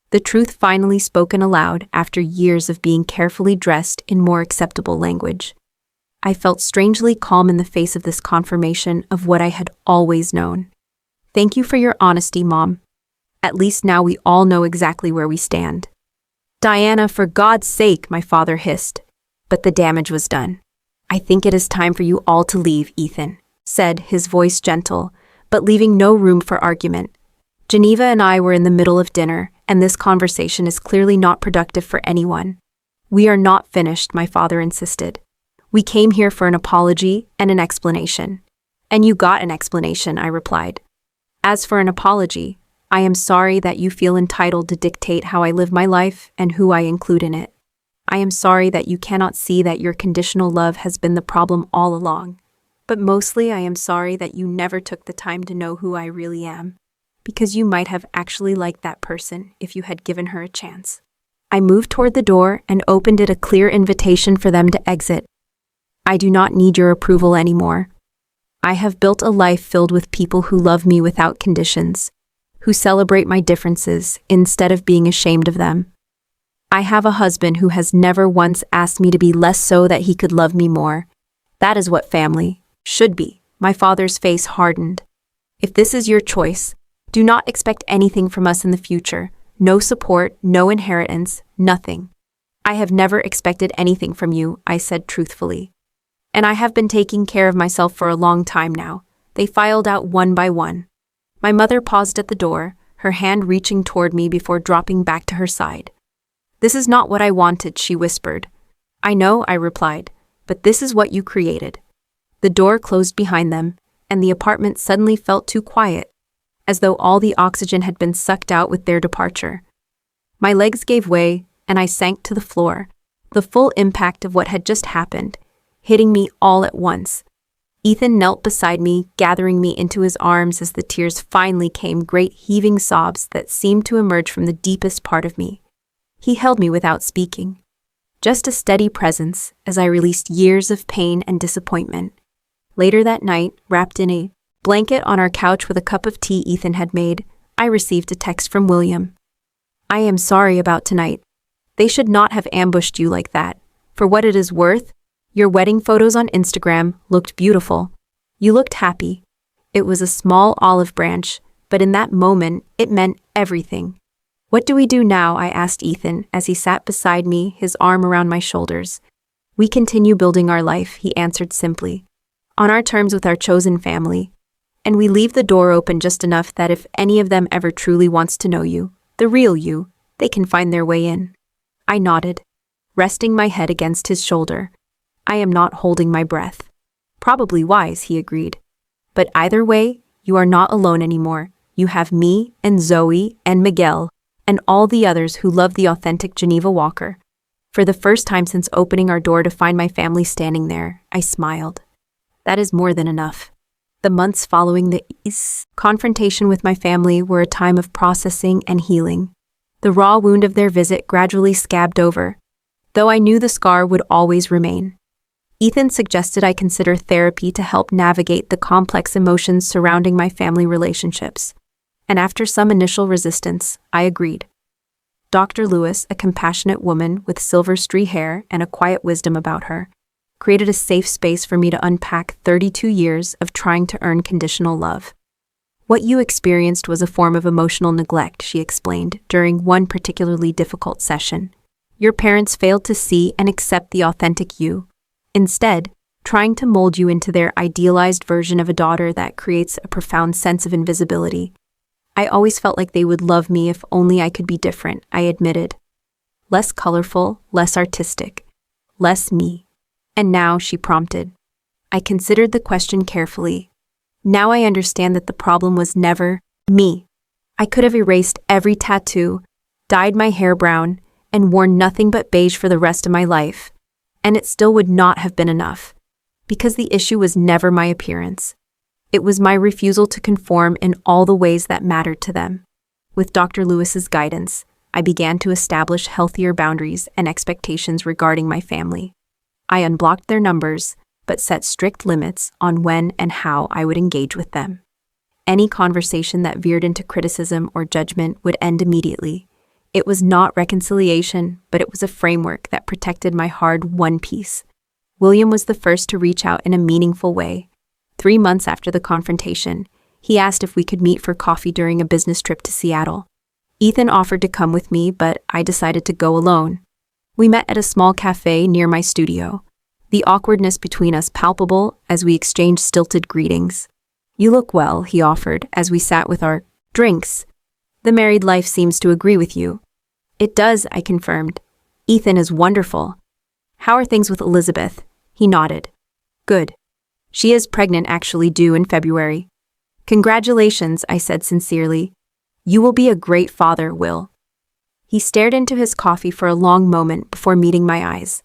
The truth finally spoken aloud after years of being carefully dressed in more acceptable language. I felt strangely calm in the face of this confirmation of what I had always known. Thank you for your honesty, Mom. At least now we all know exactly where we stand. Diana, for God's sake, my father hissed. But the damage was done. I think it is time for you all to leave, Ethan, said, his voice gentle, but leaving no room for argument. Geneva and I were in the middle of dinner, and this conversation is clearly not productive for anyone. We are not finished, my father insisted. We came here for an apology and an explanation. And you got an explanation, I replied. As for an apology, I am sorry that you feel entitled to dictate how I live my life and who I include in it. I am sorry that you cannot see that your conditional love has been the problem all along. But mostly I am sorry that you never took the time to know who I really am, because you might have actually liked that person if you had given her a chance. I moved toward the door and opened it, a clear invitation for them to exit. I do not need your approval anymore. I have built a life filled with people who love me without conditions, who celebrate my differences instead of being ashamed of them. I have a husband who has never once asked me to be less so that he could love me more. That is what family should be. My father's face hardened. If this is your choice, do not expect anything from us in the future. No support, no inheritance, nothing. I have never expected anything from you, I said truthfully. And I have been taking care of myself for a long time now. They filed out one by one. My mother paused at the door, her hand reaching toward me before dropping back to her side. This is not what I wanted, she whispered. I know, I replied, but this is what you created. The door closed behind them, and the apartment suddenly felt too quiet, as though all the oxygen had been sucked out with their departure. My legs gave way, and I sank to the floor, the full impact of what had just happened, hitting me all at once. Ethan knelt beside me, gathering me into his arms as the tears finally came, great heaving sobs that seemed to emerge from the deepest part of me. He held me without speaking, just a steady presence as I released years of pain and disappointment. Later that night, wrapped in a blanket on our couch with a cup of tea Ethan had made, I received a text from William. I am sorry about tonight. They should not have ambushed you like that. For what it is worth, your wedding photos on Instagram looked beautiful. You looked happy. It was a small olive branch, but in that moment, it meant everything. What do we do now? I asked Ethan as he sat beside me, his arm around my shoulders. We continue building our life, he answered simply, on our terms with our chosen family. And we leave the door open just enough that if any of them ever truly wants to know you, the real you, they can find their way in. I nodded, resting my head against his shoulder. I am not holding my breath. Probably wise, he agreed. But either way, you are not alone anymore. You have me and Zoe and Miguel and all the others who love the authentic Geneva Walker. For the first time since opening our door to find my family standing there, I smiled. That is more than enough. The months following the confrontation with my family were a time of processing and healing. The raw wound of their visit gradually scabbed over, though I knew the scar would always remain. Ethan suggested I consider therapy to help navigate the complex emotions surrounding my family relationships. And after some initial resistance, I agreed. Dr. Lewis, a compassionate woman with silver-streaked hair and a quiet wisdom about her, created a safe space for me to unpack 32 years of trying to earn conditional love. What you experienced was a form of emotional neglect, she explained, during one particularly difficult session. Your parents failed to see and accept the authentic you, instead, trying to mold you into their idealized version of a daughter that creates a profound sense of invisibility. I always felt like they would love me if only I could be different, I admitted. Less colorful, less artistic, less me. And now, she prompted. I considered the question carefully. Now I understand that the problem was never me. I could have erased every tattoo, dyed my hair brown, and worn nothing but beige for the rest of my life. And it still would not have been enough, because the issue was never my appearance. It was my refusal to conform in all the ways that mattered to them. With Dr. Lewis's guidance, I began to establish healthier boundaries and expectations regarding my family. I unblocked their numbers, but set strict limits on when and how I would engage with them. Any conversation that veered into criticism or judgment would end immediately. It was not reconciliation, but it was a framework that protected my hard-won peace. William was the first to reach out in a meaningful way. 3 months after the confrontation, He asked if we could meet for coffee during a business trip to Seattle. Ethan offered to come with me, but I decided to go alone. We met at a small cafe near my studio, the awkwardness between us palpable as we exchanged stilted greetings. "You look well," he offered as we sat with our drinks. "The married life seems to agree with you." "It does," I confirmed. "Ethan is wonderful." "How are things with Elizabeth?" He nodded. "Good. She is pregnant, actually due in February." "Congratulations," I said sincerely. "You will be a great father, Will." He stared into his coffee for a long moment before meeting my eyes.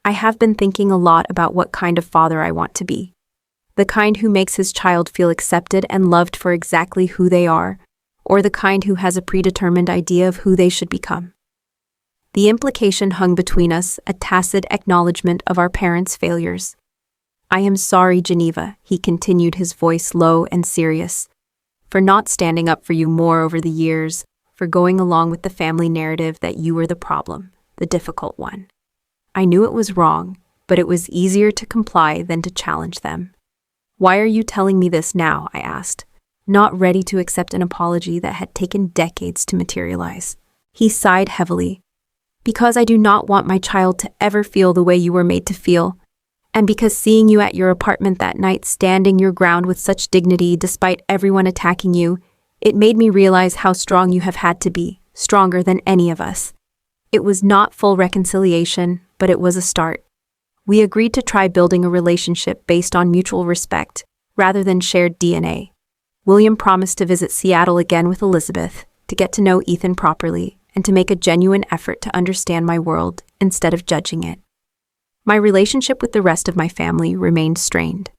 "I have been thinking a lot about what kind of father I want to be. The kind who makes his child feel accepted and loved for exactly who they are, or the kind who has a predetermined idea of who they should become." The implication hung between us, a tacit acknowledgement of our parents' failures. "I am sorry, Geneva," he continued, his voice low and serious, "for not standing up for you more over the years, for going along with the family narrative that you were the problem, the difficult one. I knew it was wrong, but it was easier to comply than to challenge them." "Why are you telling me this now?" I asked, not ready to accept an apology that had taken decades to materialize. He sighed heavily. "Because I do not want my child to ever feel the way you were made to feel. And because seeing you at your apartment that night standing your ground with such dignity despite everyone attacking you, it made me realize how strong you have had to be, stronger than any of us." It was not full reconciliation, but it was a start. We agreed to try building a relationship based on mutual respect, rather than shared DNA. William promised to visit Seattle again with Elizabeth, to get to know Ethan properly, and to make a genuine effort to understand my world instead of judging it. My relationship with the rest of my family remained strained.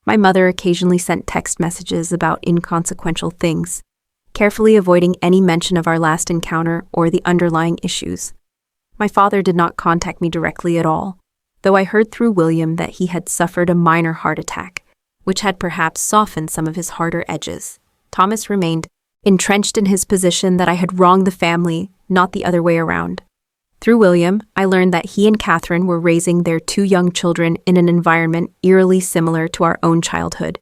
My mother occasionally sent text messages about inconsequential things, carefully avoiding any mention of our last encounter or the underlying issues. My father did not contact me directly at all, though I heard through William that he had suffered a minor heart attack, which had perhaps softened some of his harder edges. Thomas remained entrenched in his position that I had wronged the family, not the other way around. Through William, I learned that he and Catherine were raising their 2 young children in an environment eerily similar to our own childhood,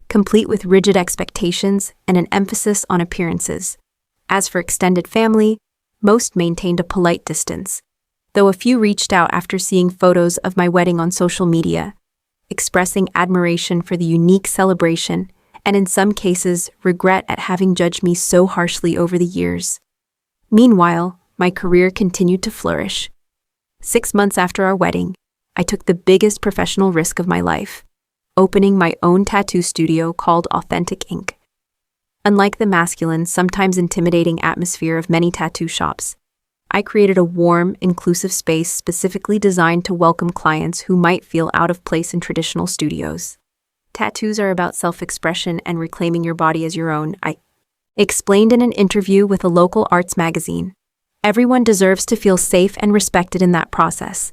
complete with rigid expectations and an emphasis on appearances. As for extended family, most maintained a polite distance, though a few reached out after seeing photos of my wedding on social media, expressing admiration for the unique celebration and in some cases regret at having judged me so harshly over the years. Meanwhile, my career continued to flourish. 6 months after our wedding, I took the biggest professional risk of my life, opening my own tattoo studio called Authentic Ink. Unlike the masculine, sometimes intimidating atmosphere of many tattoo shops, I created a warm, inclusive space specifically designed to welcome clients who might feel out of place in traditional studios. Tattoos are about self-expression and reclaiming your body as your own, I explained in an interview with a local arts magazine. Everyone deserves to feel safe and respected in that process,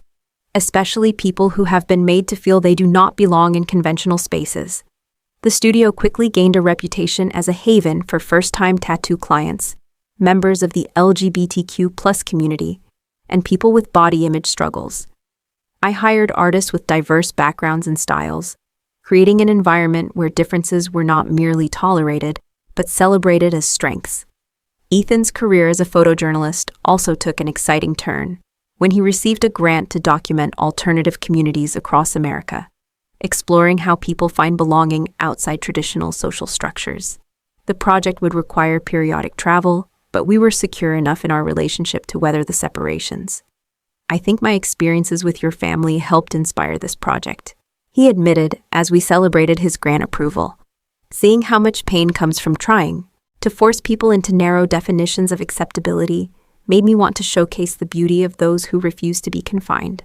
especially people who have been made to feel they do not belong in conventional spaces. The studio quickly gained a reputation as a haven for first-time tattoo clients, members of the LGBTQ+ community, and people with body image struggles. I hired artists with diverse backgrounds and styles, creating an environment where differences were not merely tolerated, but celebrated as strengths. Ethan's career as a photojournalist also took an exciting turn when he received a grant to document alternative communities across America, exploring how people find belonging outside traditional social structures. The project would require periodic travel, but we were secure enough in our relationship to weather the separations. "I think my experiences with your family helped inspire this project," he admitted as we celebrated his grant approval. "Seeing how much pain comes from trying to force people into narrow definitions of acceptability made me want to showcase the beauty of those who refuse to be confined."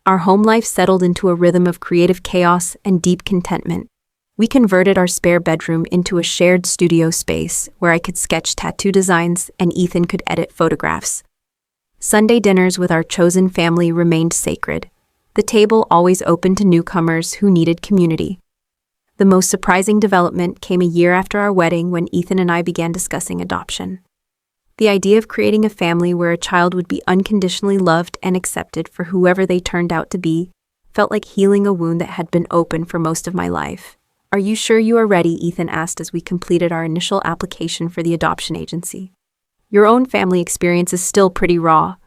Our home life settled into a rhythm of creative chaos and deep contentment. We converted our spare bedroom into a shared studio space where I could sketch tattoo designs and Ethan could edit photographs. Sunday dinners with our chosen family remained sacred, the table always open to newcomers who needed community. The most surprising development came a year after our wedding when Ethan and I began discussing adoption. The idea of creating a family where a child would be unconditionally loved and accepted for whoever they turned out to be felt like healing a wound that had been open for most of my life. Are you sure you are ready? Ethan asked as we completed our initial application for the adoption agency. Your own family experience is still pretty raw.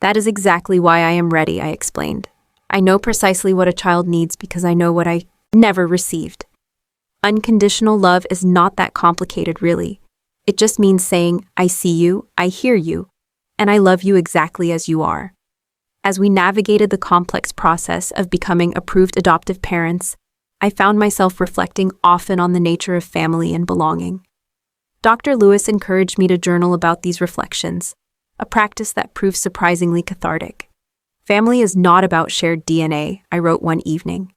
That is exactly why I am ready, I explained. I know precisely what a child needs because I know what I never received. Unconditional love is not that complicated, really. It just means saying, I see you, I hear you, and I love you exactly as you are. As we navigated the complex process of becoming approved adoptive parents, I found myself reflecting often on the nature of family and belonging. Dr. Lewis encouraged me to journal about these reflections, a practice that proved surprisingly cathartic. Family is not about shared DNA, I wrote one evening.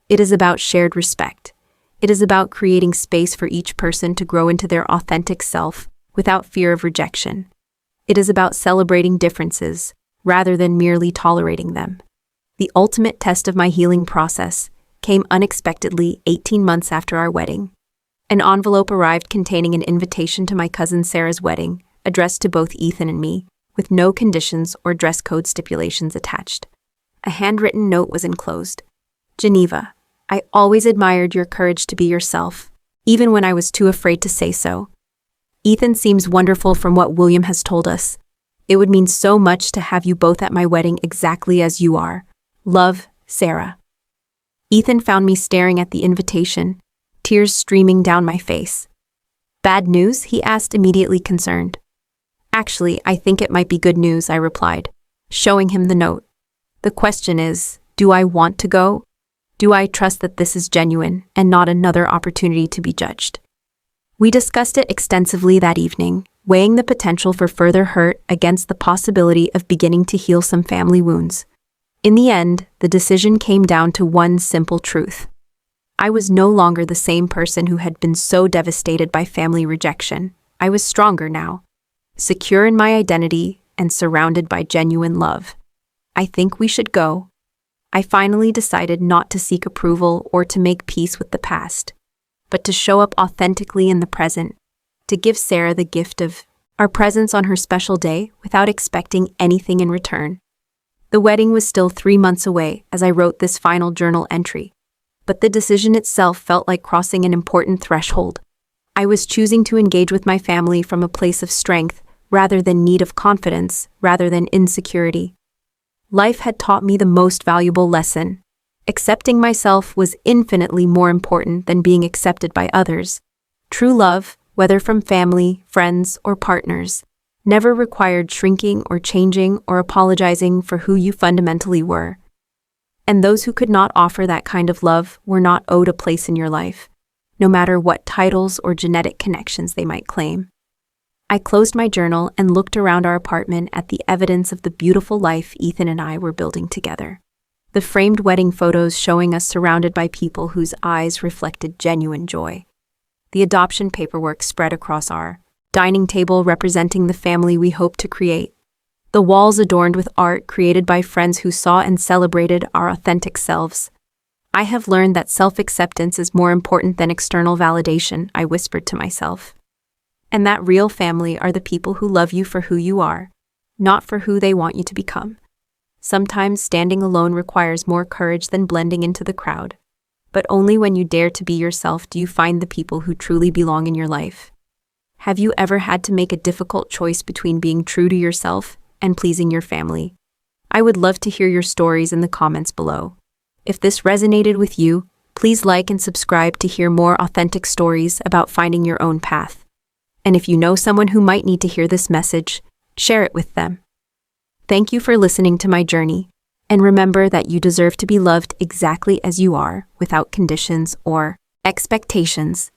It is about shared respect. It is about creating space for each person to grow into their authentic self without fear of rejection. It is about celebrating differences rather than merely tolerating them. The ultimate test of my healing process came unexpectedly 18 months after our wedding. An envelope arrived containing an invitation to my cousin Sarah's wedding, addressed to both Ethan and me, with no conditions or dress code stipulations attached. A handwritten note was enclosed. Geneva, I always admired your courage to be yourself, even when I was too afraid to say so. Ethan seems wonderful from what William has told us. It would mean so much to have you both at my wedding exactly as you are. Love, Sarah. Ethan found me staring at the invitation, tears streaming down my face. Bad news? He asked, immediately concerned. Actually, I think it might be good news, I replied, showing him the note. The question is, do I want to go? Do I trust that this is genuine and not another opportunity to be judged? We discussed it extensively that evening, weighing the potential for further hurt against the possibility of beginning to heal some family wounds. In the end, the decision came down to one simple truth. I was no longer the same person who had been so devastated by family rejection. I was stronger now, secure in my identity and surrounded by genuine love. I think we should go. I finally decided not to seek approval or to make peace with the past, but to show up authentically in the present, to give Sarah the gift of our presence on her special day without expecting anything in return. The wedding was still 3 months away as I wrote this final journal entry, but the decision itself felt like crossing an important threshold. I was choosing to engage with my family from a place of strength rather than need of confidence, rather than insecurity. Life had taught me the most valuable lesson. Accepting myself was infinitely more important than being accepted by others. True love, whether from family, friends, or partners, never required shrinking or changing or apologizing for who you fundamentally were. And those who could not offer that kind of love were not owed a place in your life, no matter what titles or genetic connections they might claim. I closed my journal and looked around our apartment at the evidence of the beautiful life Ethan and I were building together. The framed wedding photos showing us surrounded by people whose eyes reflected genuine joy. The adoption paperwork spread across our dining table representing the family we hoped to create. The walls adorned with art created by friends who saw and celebrated our authentic selves. I have learned that self-acceptance is more important than external validation, I whispered to myself. And that real family are the people who love you for who you are, not for who they want you to become. Sometimes standing alone requires more courage than blending into the crowd. But only when you dare to be yourself do you find the people who truly belong in your life. Have you ever had to make a difficult choice between being true to yourself and pleasing your family? I would love to hear your stories in the comments below. If this resonated with you, please like and subscribe to hear more authentic stories about finding your own path. And if you know someone who might need to hear this message, share it with them. Thank you for listening to my journey, and remember that you deserve to be loved exactly as you are, without conditions or expectations.